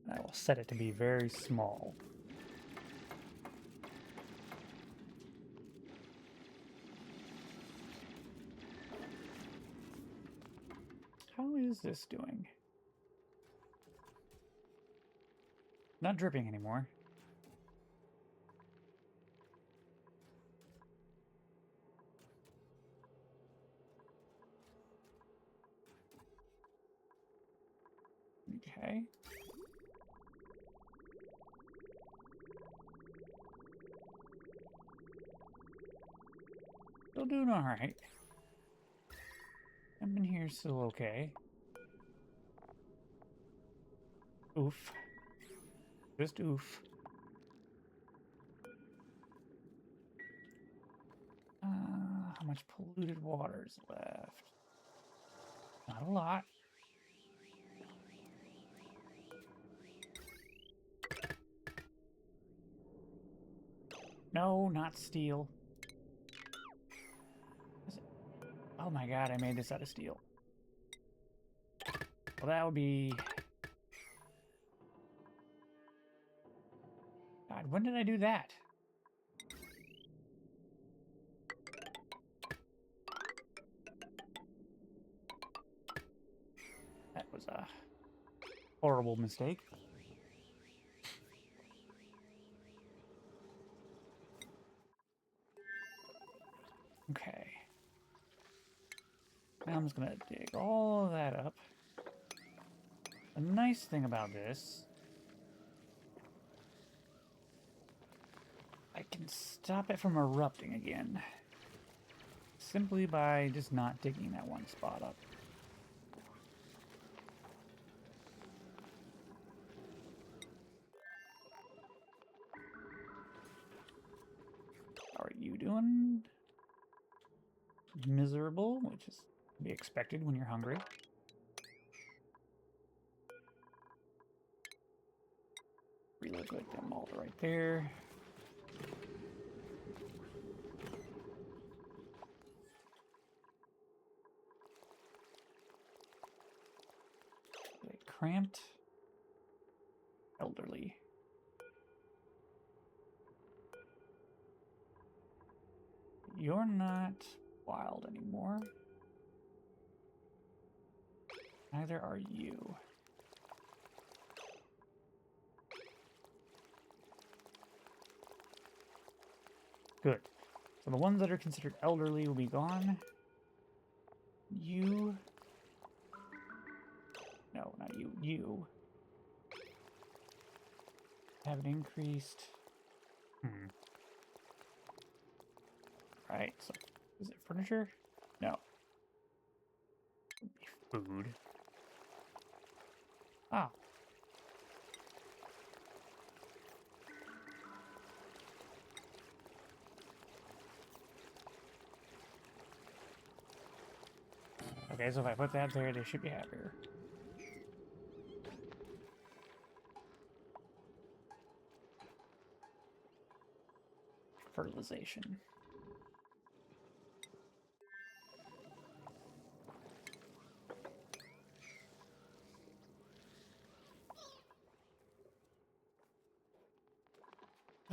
And I will set it to be very small. How is this doing? Not dripping anymore. Okay. Still doing all right. Up in here still okay. Oof. Just oof. How much polluted water is left? Not a lot. No, not steel. Oh my god, I made this out of steel. Well, that would be... God, when did I do that? That was a horrible mistake. Okay. Now I'm just gonna dig all of that up. The nice thing about this, I can stop it from erupting again. Simply by just not digging that one spot up. How are you doing? Miserable, which is to be expected when you're hungry. Relocate them all right there. Cramped. Elderly. You're not wild anymore. Neither are you. Good. So the ones that are considered elderly will be gone. You... No, not you. You have it increased. Right, so is it furniture? No. It would be food. Ah. Okay, so if I put that there, they should be happier. Fertilization.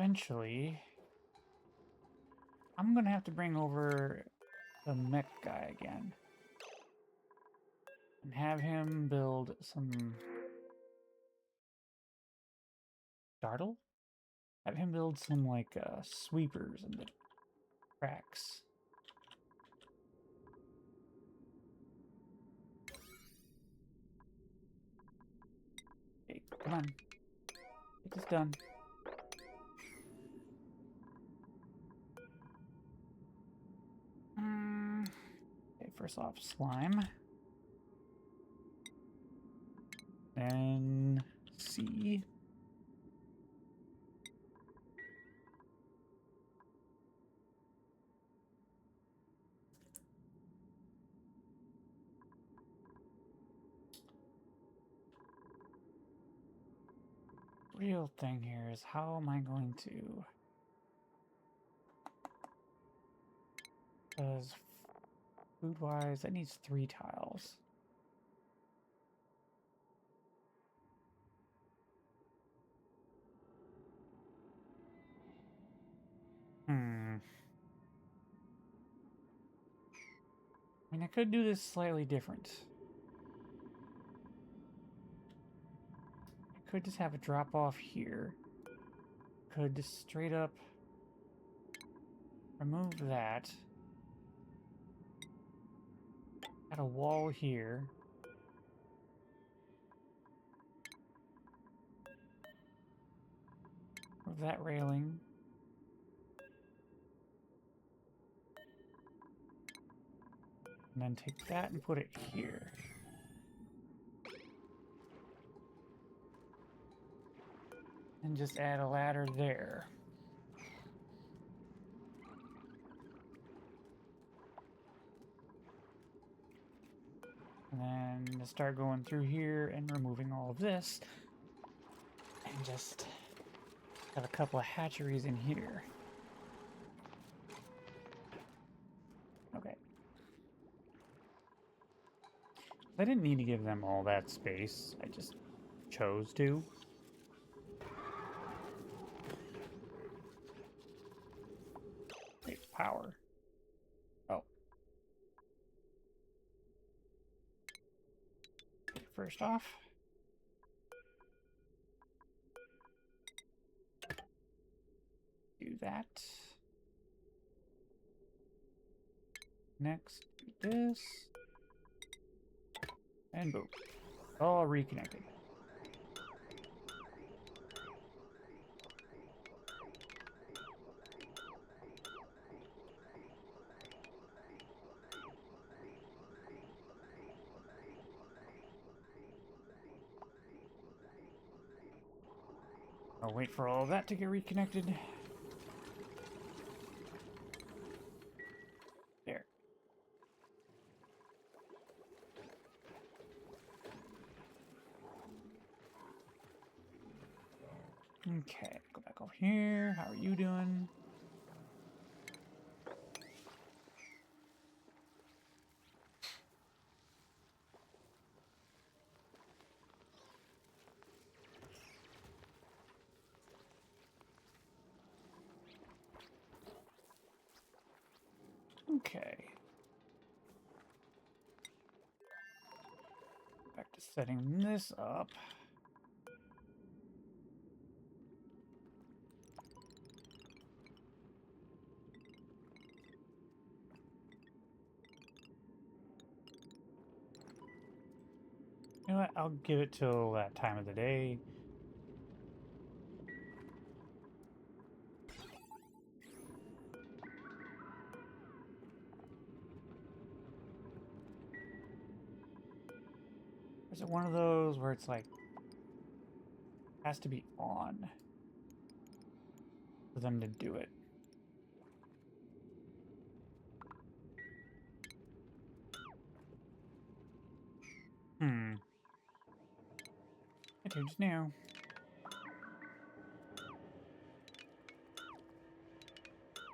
eventually, I'm gonna have to bring over the mech guy again. And have him build some... Startle? Have him build some, like, sweepers in the cracks. Okay, come on. Get this done. Okay, first off, slime. Then C. Real thing here is how am I going to... Because food-wise, that needs 3 tiles. I mean, I could do this slightly different. I could just have a drop off here. Could just straight up remove that. Add a wall here. Move that railing. And then take that and put it here. And just add a ladder there. And then start going through here and removing all of this. And just have a couple of hatcheries in here. Okay. I didn't need to give them all that space. I just chose to. Wait, power. Oh. First off. Do that. Next, do this. And boom. All reconnected. I'll wait for all of that to get reconnected. There. Okay, go back over here. How are you doing? Okay. Back to setting this up. You know what? I'll give it till that time of the day. Is it one of those where it's like has to be on for them to do it? I just now.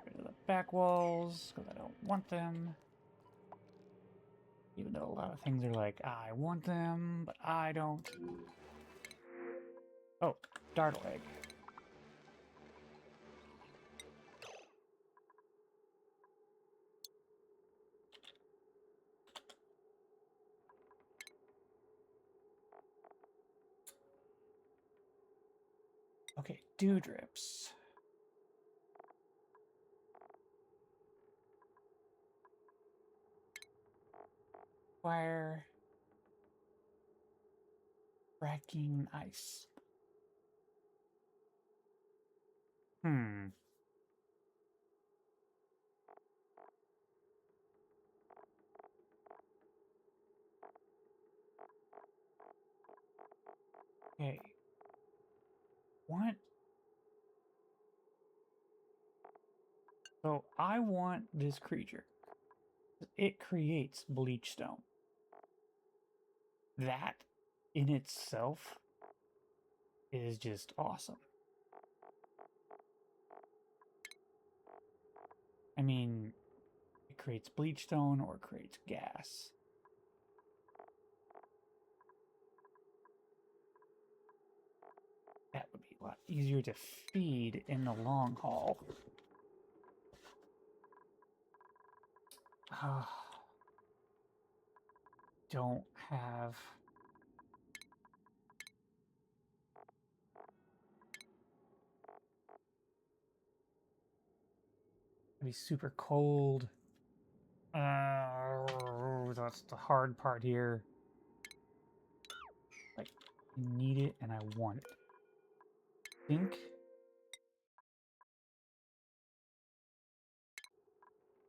Rid of the back walls because I don't want them. Even though a lot of things are like, I want them, but I don't. Oh, dartle egg. Okay, dewdrips. Fire. Fracking ice. Hmm. Okay. What? So I want this creature. It creates bleach stone. That in itself is just awesome. I mean, it creates bleach stone or it creates gas. That would be a lot easier to feed in the long haul. Don't have... It'd be super cold. That's the hard part here. Like, I need it and I want it.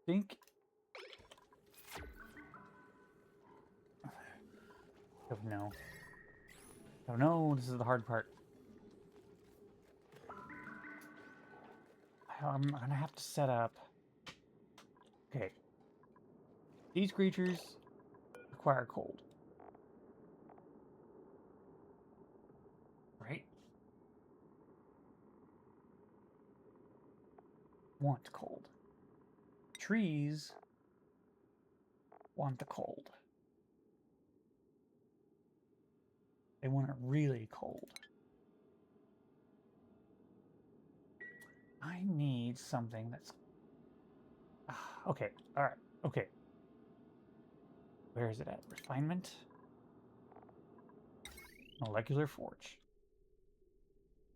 Think. Oh no. Oh no, this is the hard part. I'm gonna have to set up... Okay. These creatures require cold. Right? Want cold. Trees want the cold. They want it really cold. I need something that's... Okay, alright, okay. Where is it at? Refinement? Molecular forge.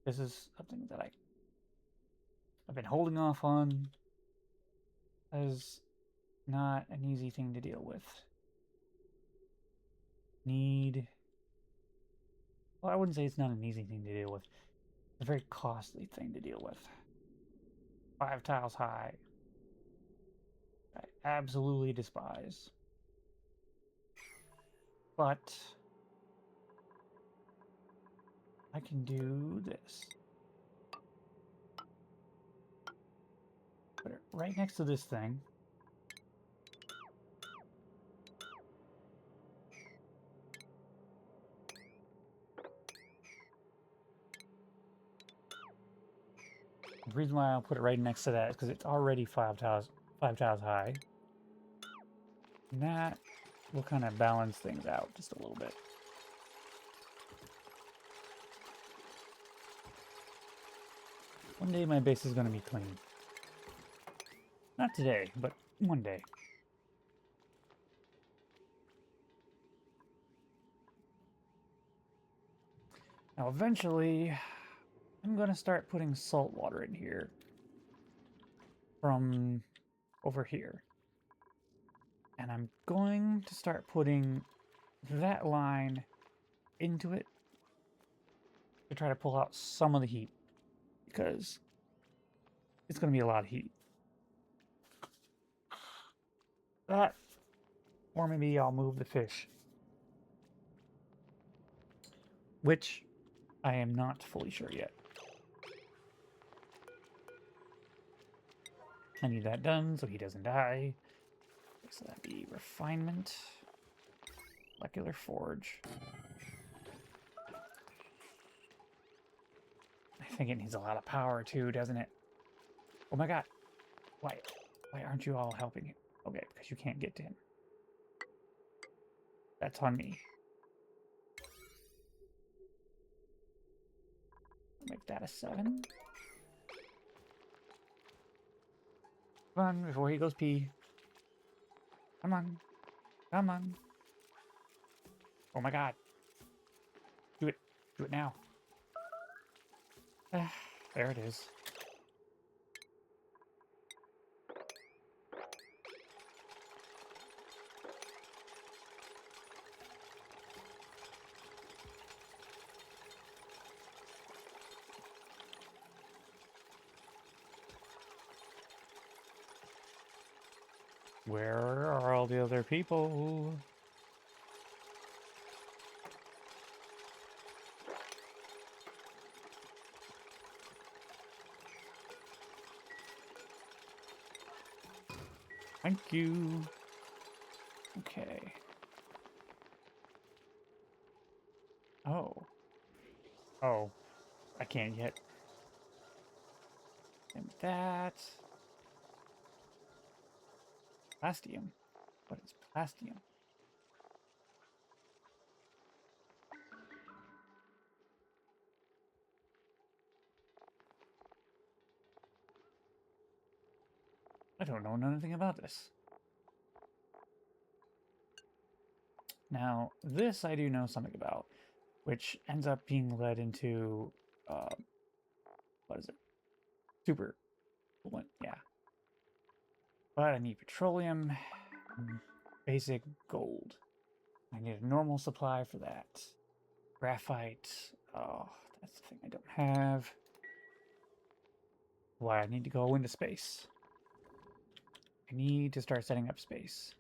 This is something that I've been holding off on as not an easy thing to deal with. Well, I wouldn't say it's not an easy thing to deal with. It's a very costly thing to deal with. 5 tiles high. I absolutely despise. But I can do this. Put it right next to this thing. The reason why I'll put it right next to that is because it's already 5 tiles high. And that will kind of balance things out just a little bit. One day my base is going to be clean. Not today, but one day. Now eventually, I'm going to start putting salt water in here from over here. And I'm going to start putting that line into it to try to pull out some of the heat, because it's going to be a lot of heat. That, or maybe I'll move the fish, which I am not fully sure yet. I need that done so he doesn't die. So that'd be refinement, molecular forge. I think it needs a lot of power too, doesn't it? Oh my god. Why aren't you all helping him? Okay, because you can't get to him. That's on me. Make that a 7. Come on, before he goes pee. Come on. Come on. Oh my god. Do it. Do it now. There it is. Where are all the other people? Thank you. Okay. Oh. Oh. I can't yet. And that. Plastium. What is plastium? I don't know anything about this. Now, this I do know something about, which ends up being led into, what is it? Super coolant, yeah. But I need petroleum, and basic gold. I need a normal supply for that. Graphite, oh, that's the thing I don't have. Why, I need to go into space. I need to start setting up space.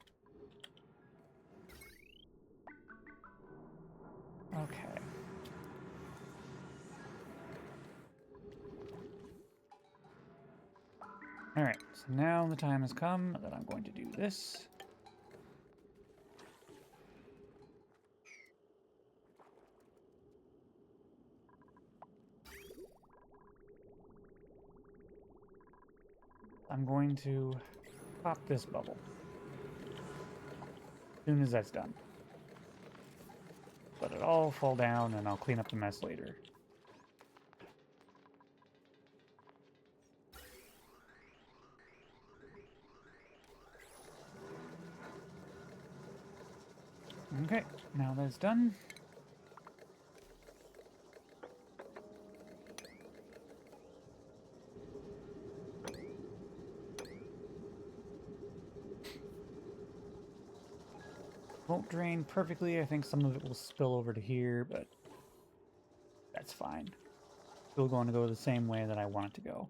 Okay. Alright, so now the time has come that I'm going to do this. I'm going to pop this bubble as soon as that's done. Let it all fall down and I'll clean up the mess later. Okay, now that's done. Won't drain perfectly. I think some of it will spill over to here, but that's fine. Still going to go the same way that I want it to go.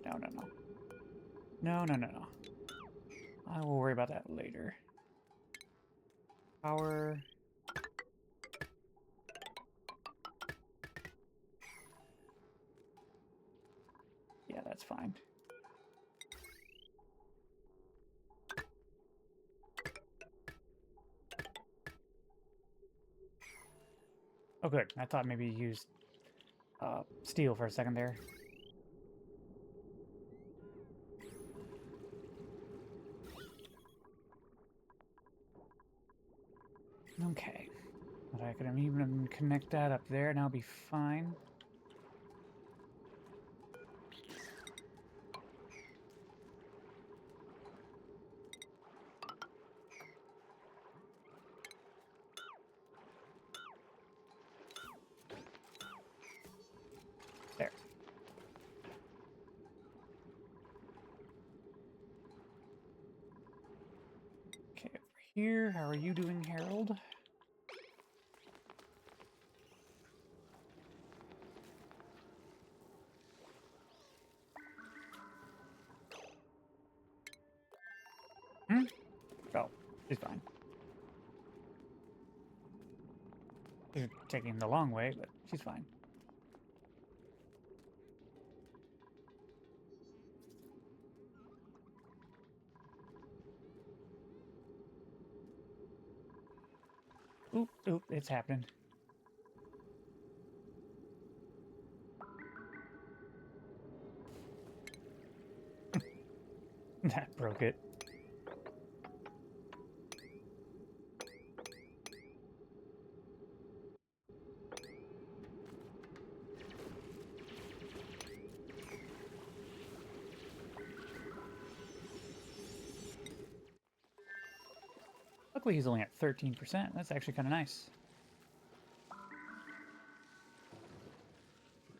No, no, no. No, no, no, no. I will worry about that later. Power. Yeah, that's fine. Oh, good. I thought maybe you used steel for a second there. Okay. But I could even connect that up there and I'll be fine. There. Okay, over here. How are you doing, Harold? Hmm? Oh, she's fine. She's taking the long way, but she's fine. Oop, oop, it's happening. That broke it. Luckily, he's only at 13%. That's actually kind of nice. I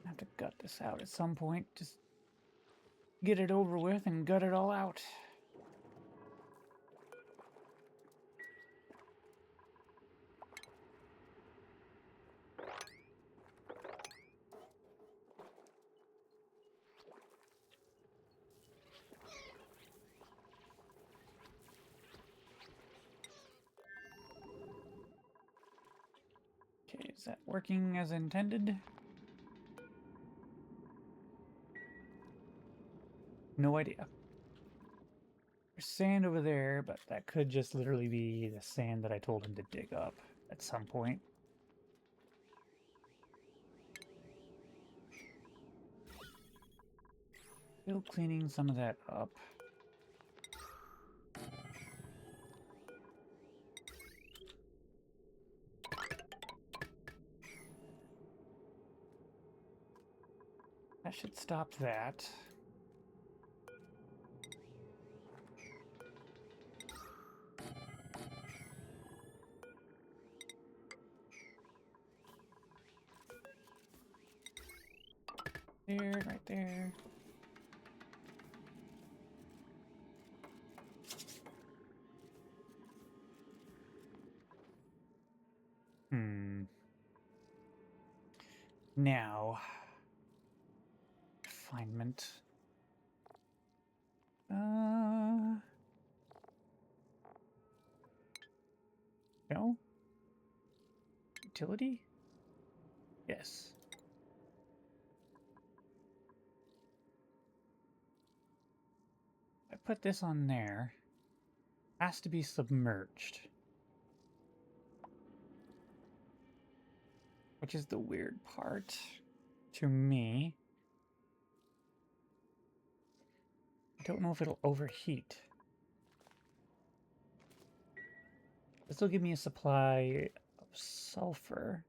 have to gut this out at some point. Just get it over with and gut it all out. Okay, is that working as intended? No idea. There's sand over there, but that could just literally be the sand that I told him to dig up at some point. Still cleaning some of that up. That should stop that. There, right there. Now, refinement. No? Utility? Yes. I put this on there. Has to be submerged. Which is the weird part to me. I don't know if it'll overheat. This will give me a supply of sulfur.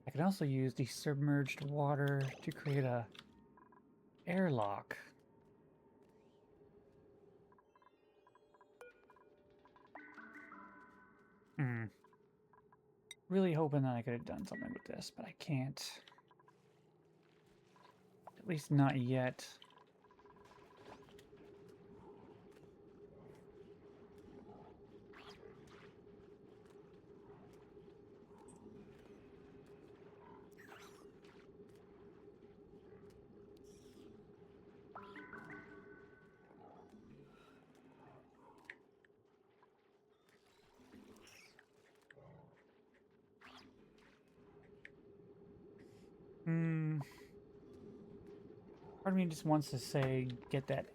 I can also use the submerged water to create a airlock. Really hoping that I could have done something with this, but I can't. At least not yet. Part of me just wants to say, get that.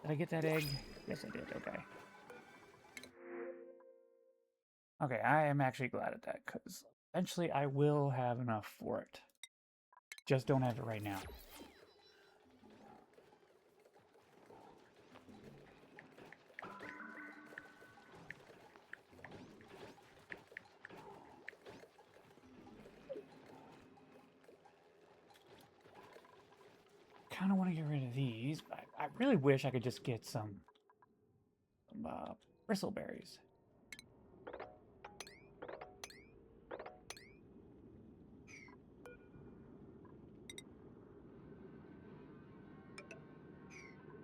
Did I get that egg? Yes, I did. Okay. Okay, I am actually glad at that, because eventually I will have enough for it. Just don't have it right now. Kind of want to get rid of these, but I really wish I could just get some bristleberries.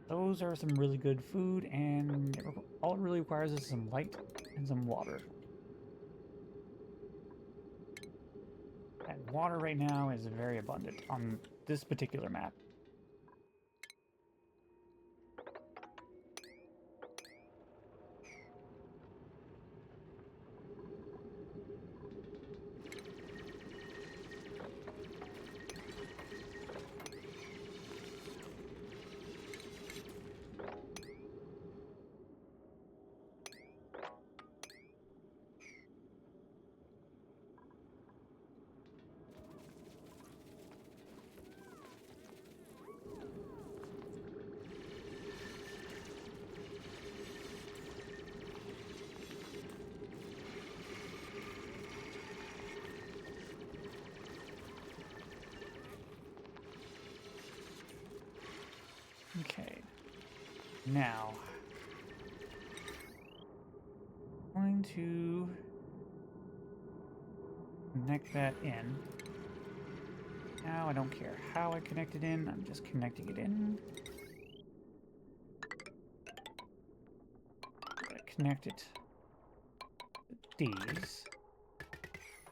Those are some really good food, and all it really requires is some light and some water. And water right now is very abundant on this particular map. Now, I'm going to connect that in. Now I don't care how I connect it in, I'm just connecting it in. Connect it to these.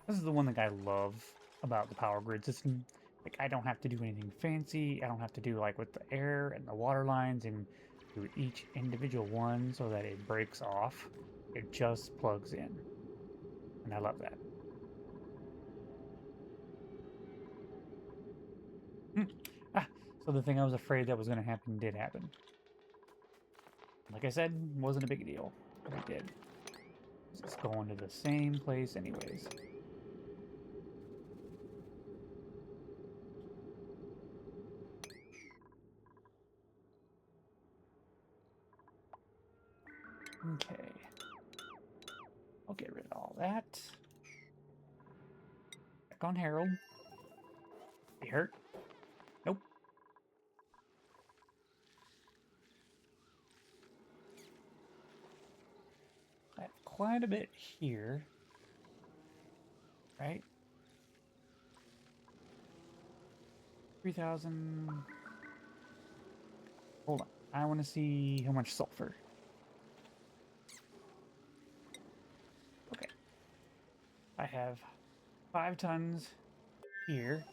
This is the one that I love about the power grid system. Like, I don't have to do anything fancy. I don't have to do like with the air and the water lines and do each individual one so that it breaks off. It just plugs in. And I love that. So the thing I was afraid that was going to happen did happen. Like I said, wasn't a big deal. But it did. It's going to the same place anyways. Okay. I'll get rid of all that. Back on Harold. He hurt? Nope. I have quite a bit here. Right? 3,000. Hold on. I want to see how much sulfur. Okay. I have 5 tons here.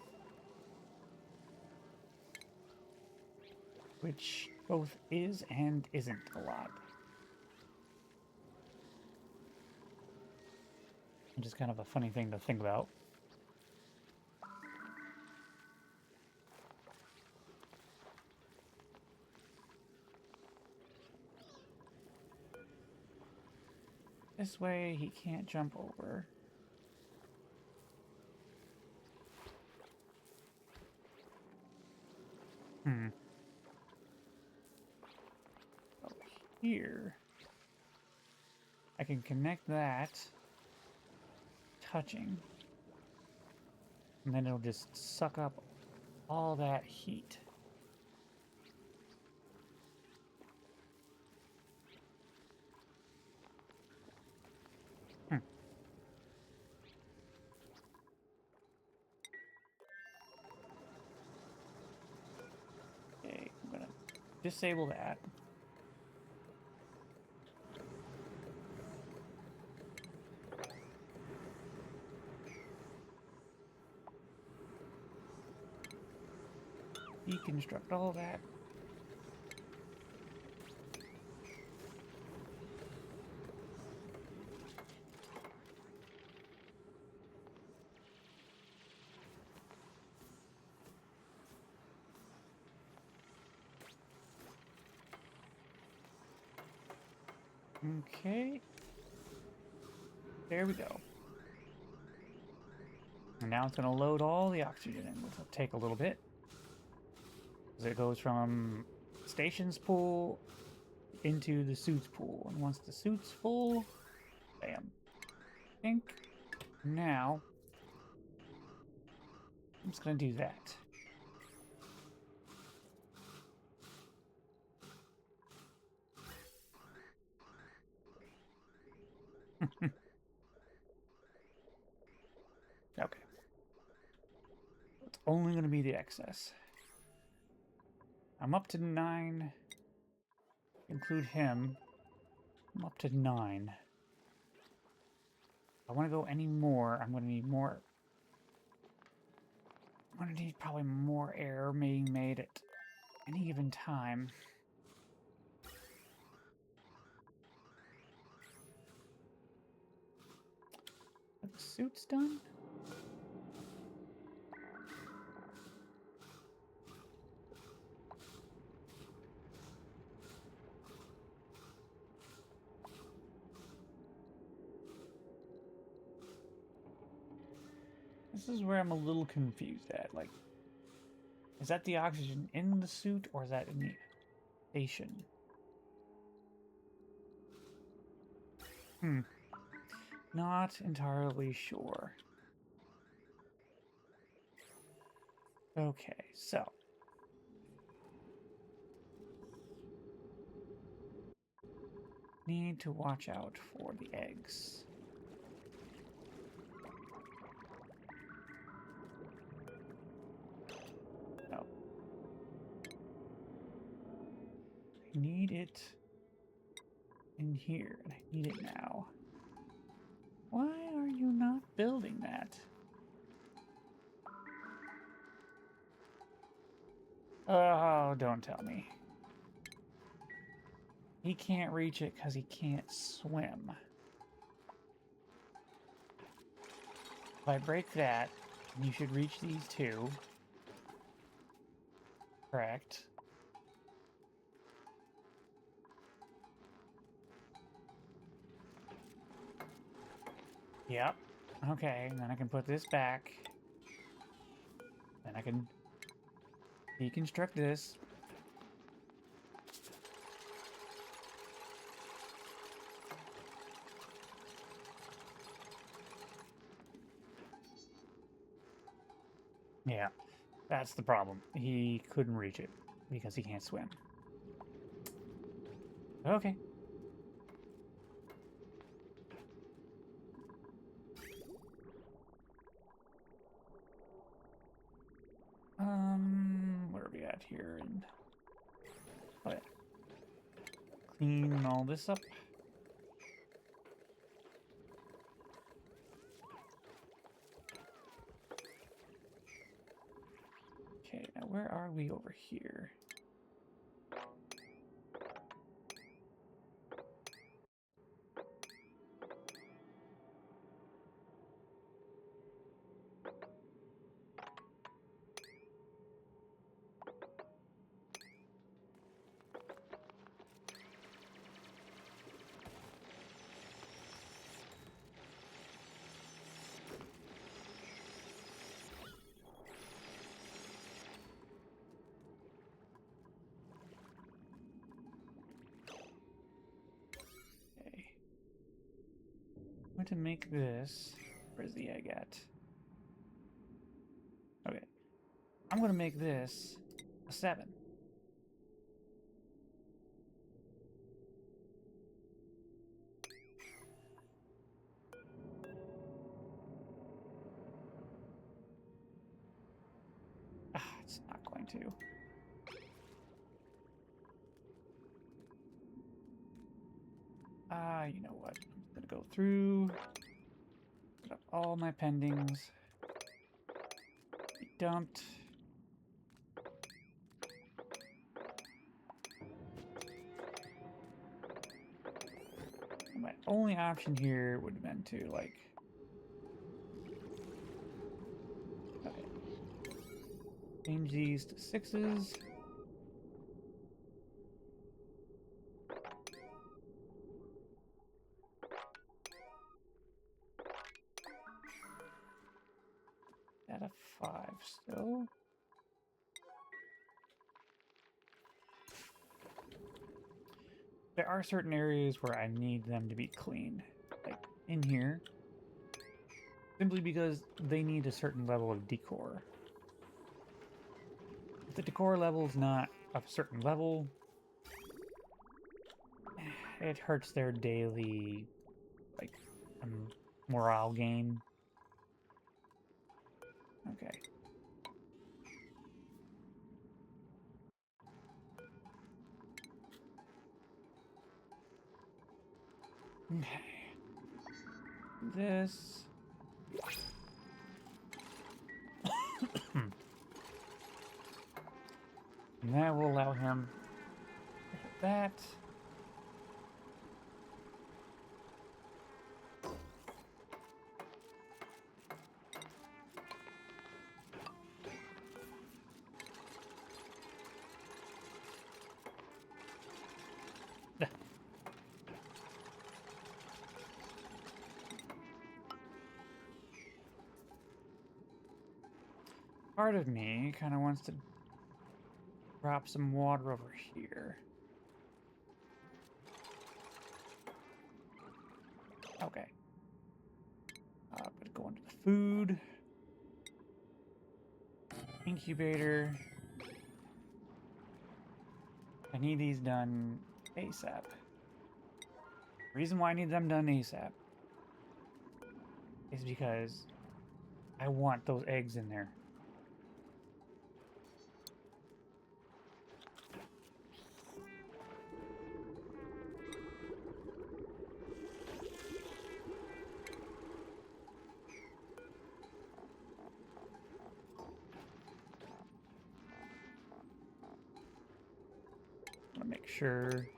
Which both is and isn't a lot. Which is kind of a funny thing to think about. This way he can't jump over. Oh, here. I can connect that. Touching. And then it'll just suck up all that heat. Okay, I'm gonna disable that. Deconstruct all that. Okay. There we go. And now it's going to load all the oxygen in, which will take a little bit. As it goes from station's pool into the suit's pool. And once the suit's full, bam. I think now I'm just going to do that. Okay. It's only going to be the excess. I'm up to 9. Include him. I'm up to 9. If I want to go any more, I'm going to need more. I'm going to need probably more air being made at any given time. Are the suits done? This is where I'm a little confused at. Like, is that the oxygen in the suit or is that in the station? Not entirely sure. Okay, so. Need to watch out for the eggs. No. I need it in here, and I need it now. Why are you not building that? Oh, don't tell me. He can't reach it because he can't swim. If I break that, you should reach these two. Correct. Yep. Okay, and then I can put this back. Then I can deconstruct this. Yeah, that's the problem. He couldn't reach it because he can't swim. Okay. Where are we at here? And what? Clean all this up. Okay, now where are we over here? I'm going to make this. Where's the egg at? Okay. I'm going to make this a 7. Ah, it's not going to. You know what? I'm just going to go through. Put up all my pendings. Be dumped. My only option here would have been to, like... Okay. Change these to 6s. At a 5 still. There are certain areas where I need them to be clean, like in here, simply because they need a certain level of decor. If the decor level is not of a certain level, it hurts their daily, like, morale gain. Okay. Okay. This. And that will allow him to hit that. Part of me kind of wants to drop some water over here. Okay. But go into the food. Incubator. I need these done ASAP. Reason why I need them done ASAP is because I want those eggs in there. I want to make sure.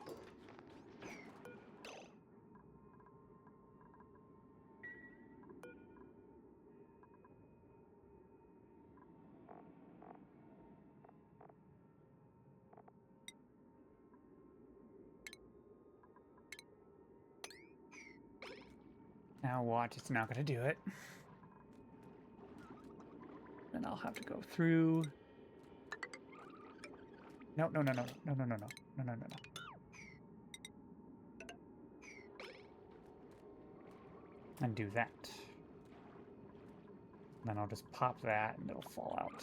Now watch, it's not going to do it. Then I'll have to go through. No, no, no, no, no, no, no, no, no, no, no, no. And do that. Then I'll just pop that and it'll fall out.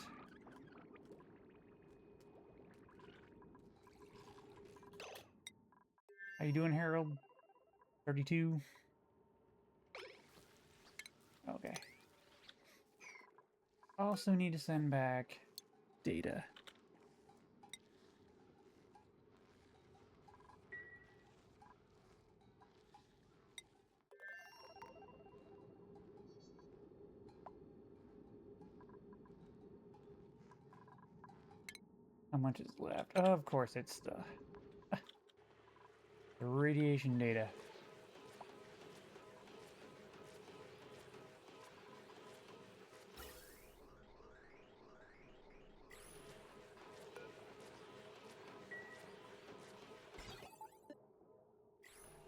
How you doing, Harold? 32? Okay. Also need to send back data. How much is left? Of course, it's the radiation data.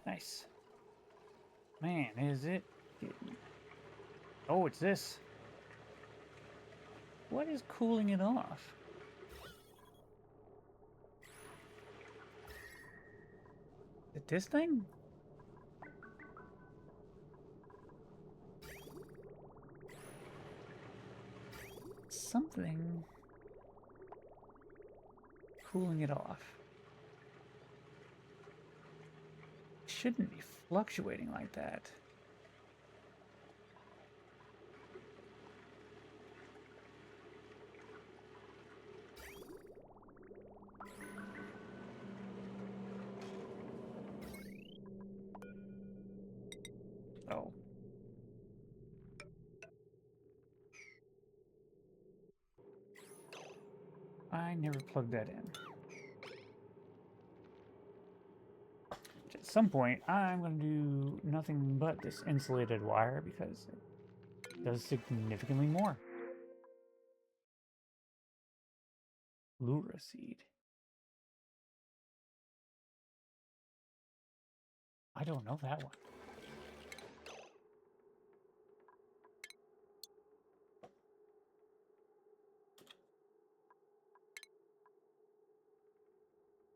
Nice. Man, is it getting... Oh, it's this. What is cooling it off? Is it this thing? Something cooling it off. It shouldn't be fluctuating like that. Oh. I never plugged that in. At some point, I'm going to do nothing but this insulated wire because it does significantly more. Lura seed. I don't know that one.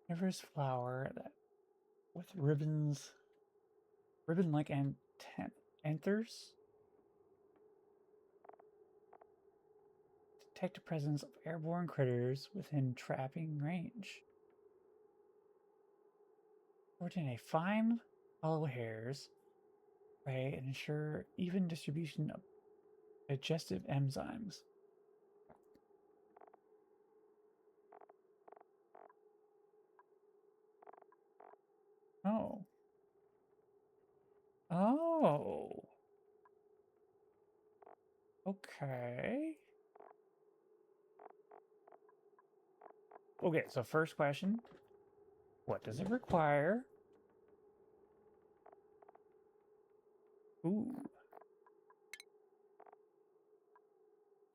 Carnivorous flower that with ribbons, ribbon-like anthers. Detect the presence of airborne critters within trapping range. Coordinate fine hollow hairs, prey, and ensure even distribution of digestive enzymes. Oh. Oh. Okay. Okay, so first question. What does it require? Ooh.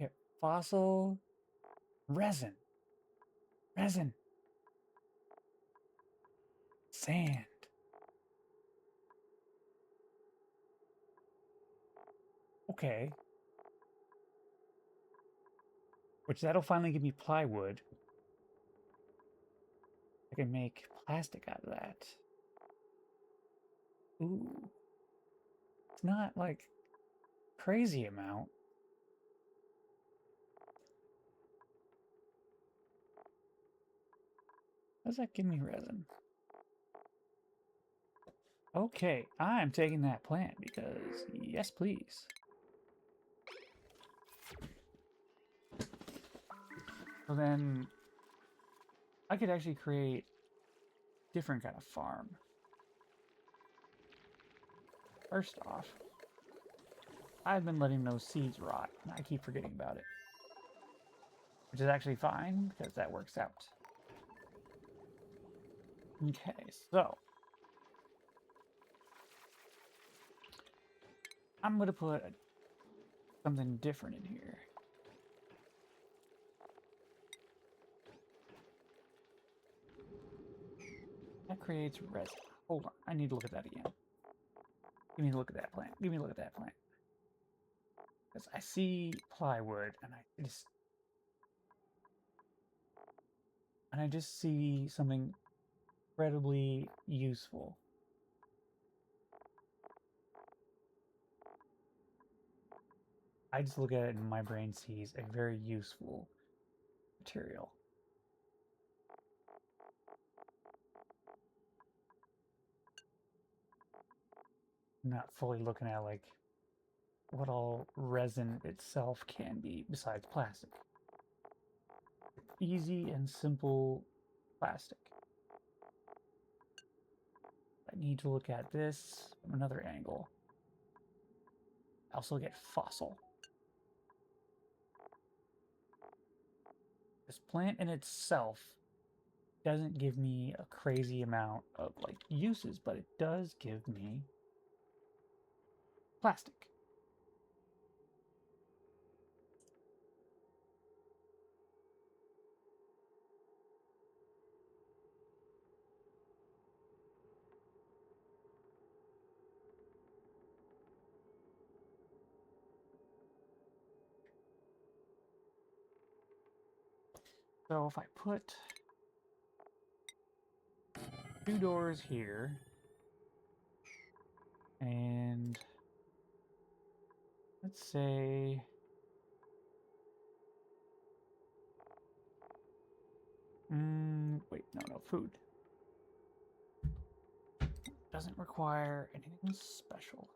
Yeah, fossil resin. Resin. Sand. Okay. Which that'll finally give me plywood. I can make plastic out of that. Ooh. It's not like crazy amount. How does that give me resin? Okay, I'm taking that plant because yes, please. So then I could actually create different kind of farm. First off, I've been letting those seeds rot, and I keep forgetting about it. Which is actually fine, because that works out. Okay, so I'm going to put something different in here. That creates resin. Hold on, I need to look at that again. Give me a look at that plant. Give me a look at that plant. Because I see plywood, and I just see something incredibly useful. I just look at it and my brain sees a very useful material. I'm not fully looking at like what all resin itself can be besides plastic. Easy and simple plastic. I need to look at this from another angle. I also get fossil. This plant in itself doesn't give me a crazy amount of like uses, but it does give me plastic. So if I put 2 doors here and let's say wait, no, food. Doesn't require anything special.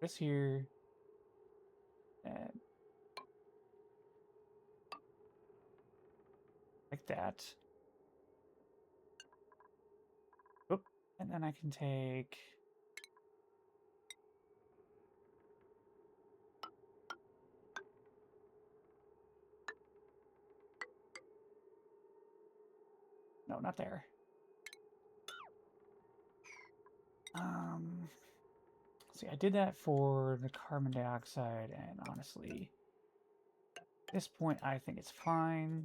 This here and like that. Oop, and then I can take no, not there. See, I did that for the carbon dioxide, and honestly, at this point, I think it's fine.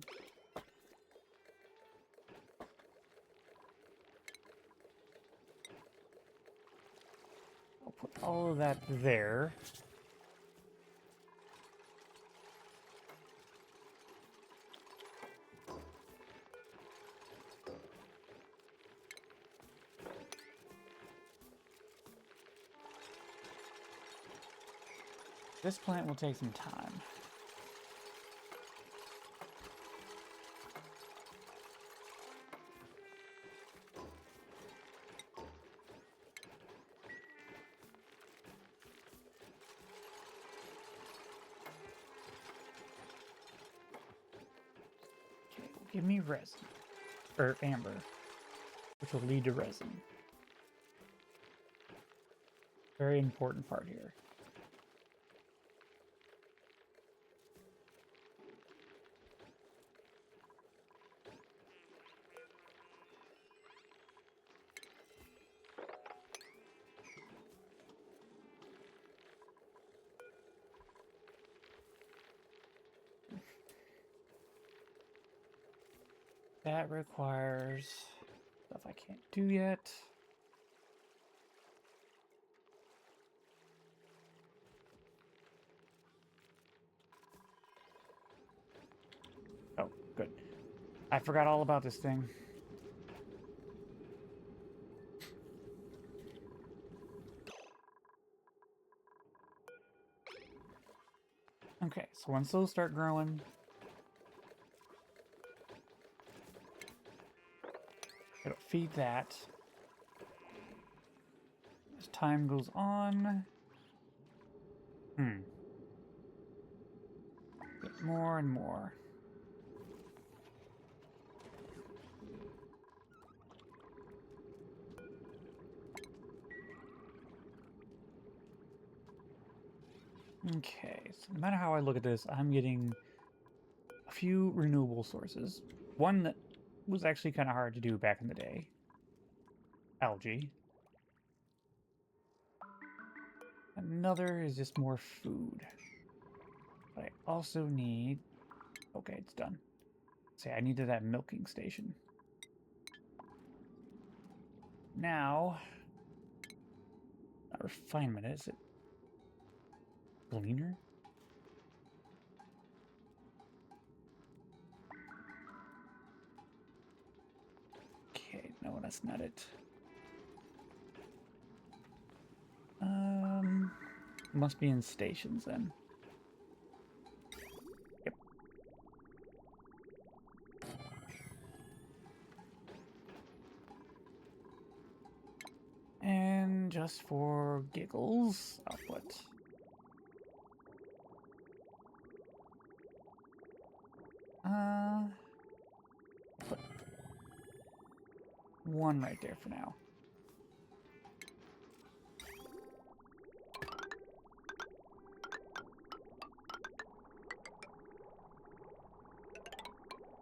I'll put all of that there. This plant will take some time. Okay, give me resin. Or amber, which will lead to resin. Very important part here. That requires stuff I can't do yet. Oh, good. I forgot all about this thing. Okay, so once those start growing, it'll feed that. As time goes on... Get more and more. Okay, so no matter how I look at this, I'm getting a few renewable sources. One that was actually kind of hard to do back in the day. Algae. Another is just more food. But I also need... Okay, it's done. Say, I needed that milking station. Now... Not refinement, is it? Gleaner? Okay, no, that's not it. Must be in stations then. Yep. And just for giggles, I'll put one right there for now.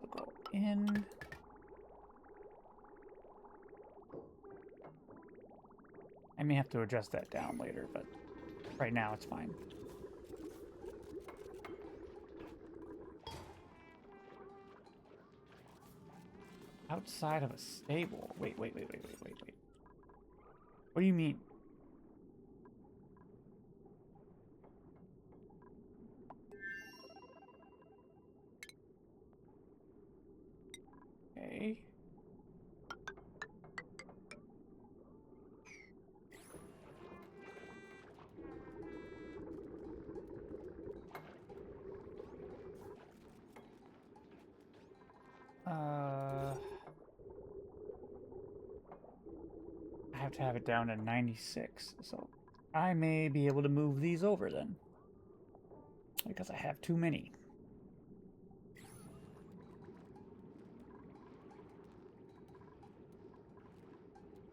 We'll go in. I may have to adjust that down later, but right now it's fine. Outside of a stable. Wait. What do you mean? Okay. I have to have it down to 96, so I may be able to move these over then. Because I have too many.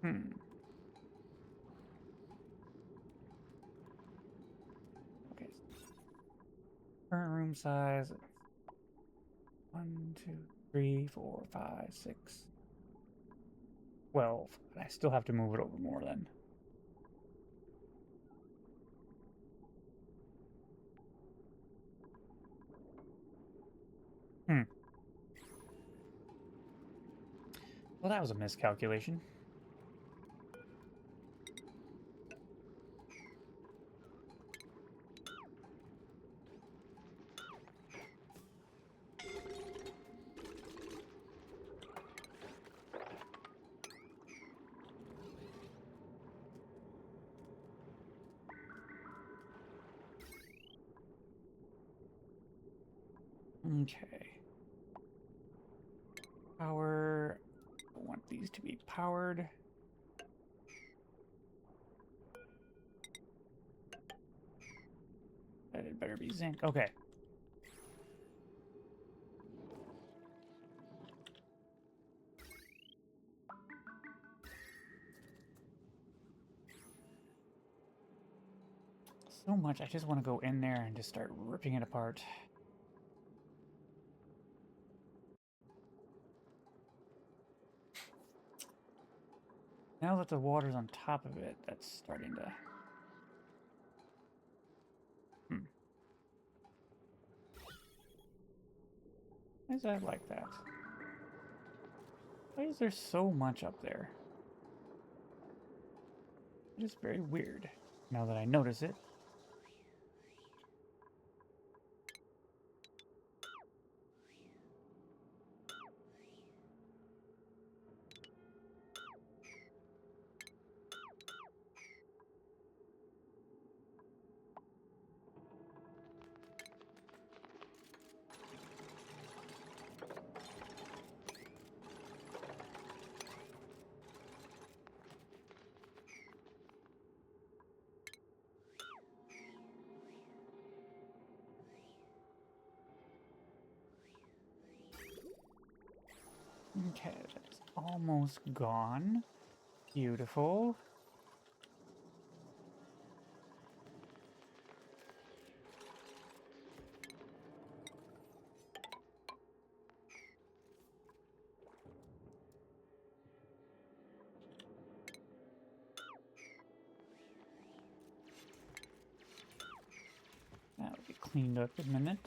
Okay. Current room size. 1, 2, 3, 4, 5, 6, 12. I still have to move it over more then. Well, that was a miscalculation. Okay. Power. I want these to be powered. That had better be zinc. Okay. So much. I just want to go in there and just start ripping it apart. Now that the water's on top of it, that's starting to... Why is that like that? Why is there so much up there? It is very weird, now that I notice it. Okay, that's almost gone. Beautiful. That'll get cleaned up in a minute.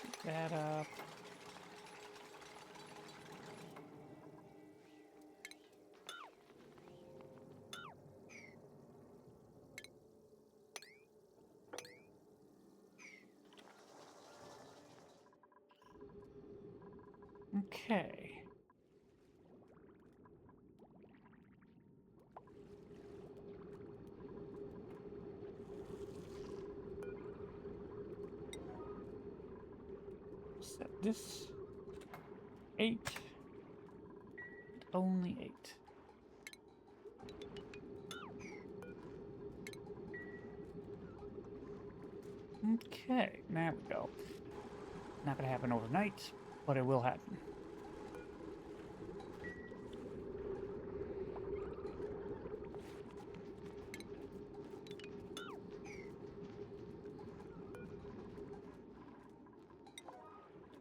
Pick that up. Okay. Set this 8. Only 8. Okay, there we go. Not gonna happen overnight, but it will happen.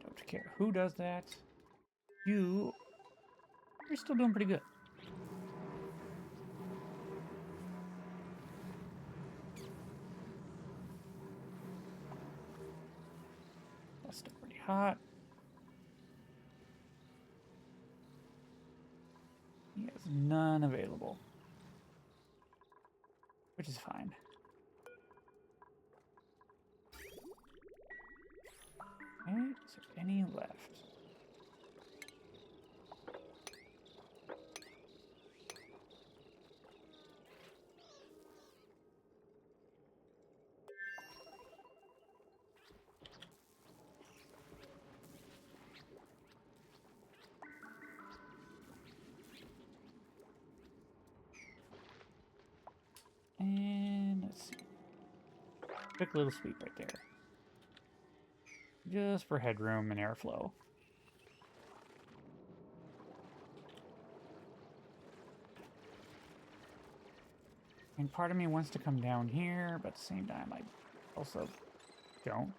Don't care who does that. You're still doing pretty good. That's still pretty hot. He has none available, which is fine. Okay, is there any left? And let's see. Quick little sweep right there. Just for headroom and airflow. And part of me wants to come down here, but at the same time, I also don't.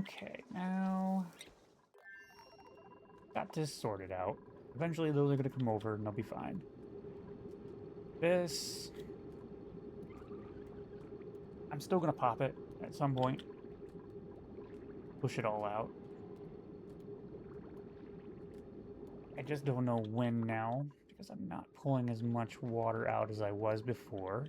Okay, now got this sorted out. Eventually those are gonna come over and they'll be fine. This, I'm still gonna pop it at some point. Push it all out. I just don't know when now, because I'm not pulling as much water out as I was before.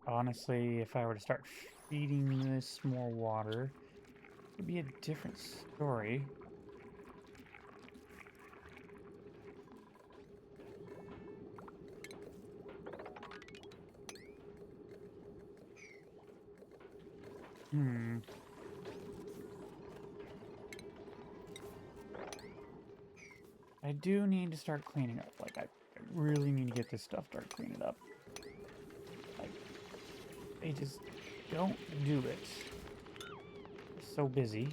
Honestly, if I were to start feeding this more water, it would be a different story. I do need to start cleaning up. Like, I really need to get this stuff started cleaning up. Like, they just don't do it. They're so busy.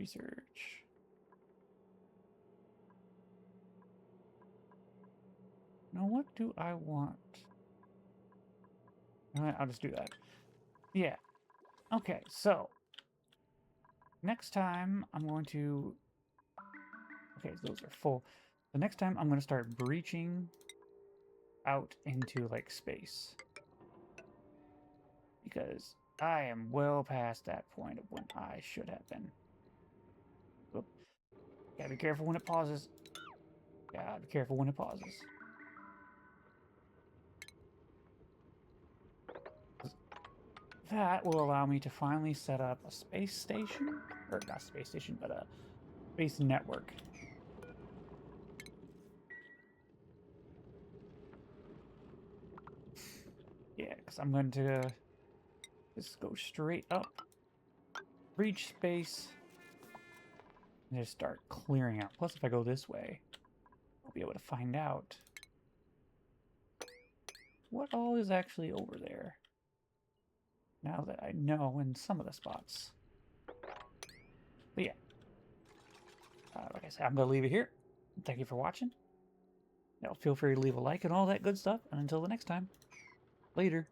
research. Now, what do I want? I'll just do that. Yeah. Okay, so next time I'm going to... Okay, those are full. The next time I'm going to start breaching out into, like, space. Because I am well past that point of when I should have been. Oop. Gotta be careful when it pauses. Gotta be careful when it pauses. That will allow me to finally set up a space station. Or not space station, but a space network. Yeah, because I'm going to just go straight up, reach space, and just start clearing out. Plus, if I go this way, I'll be able to find out what all is actually over there. Now that I know in some of the spots. But yeah. Like I said, I'm going to leave it here. Thank you for watching. Now, feel free to leave a like and all that good stuff. And until the next time, later.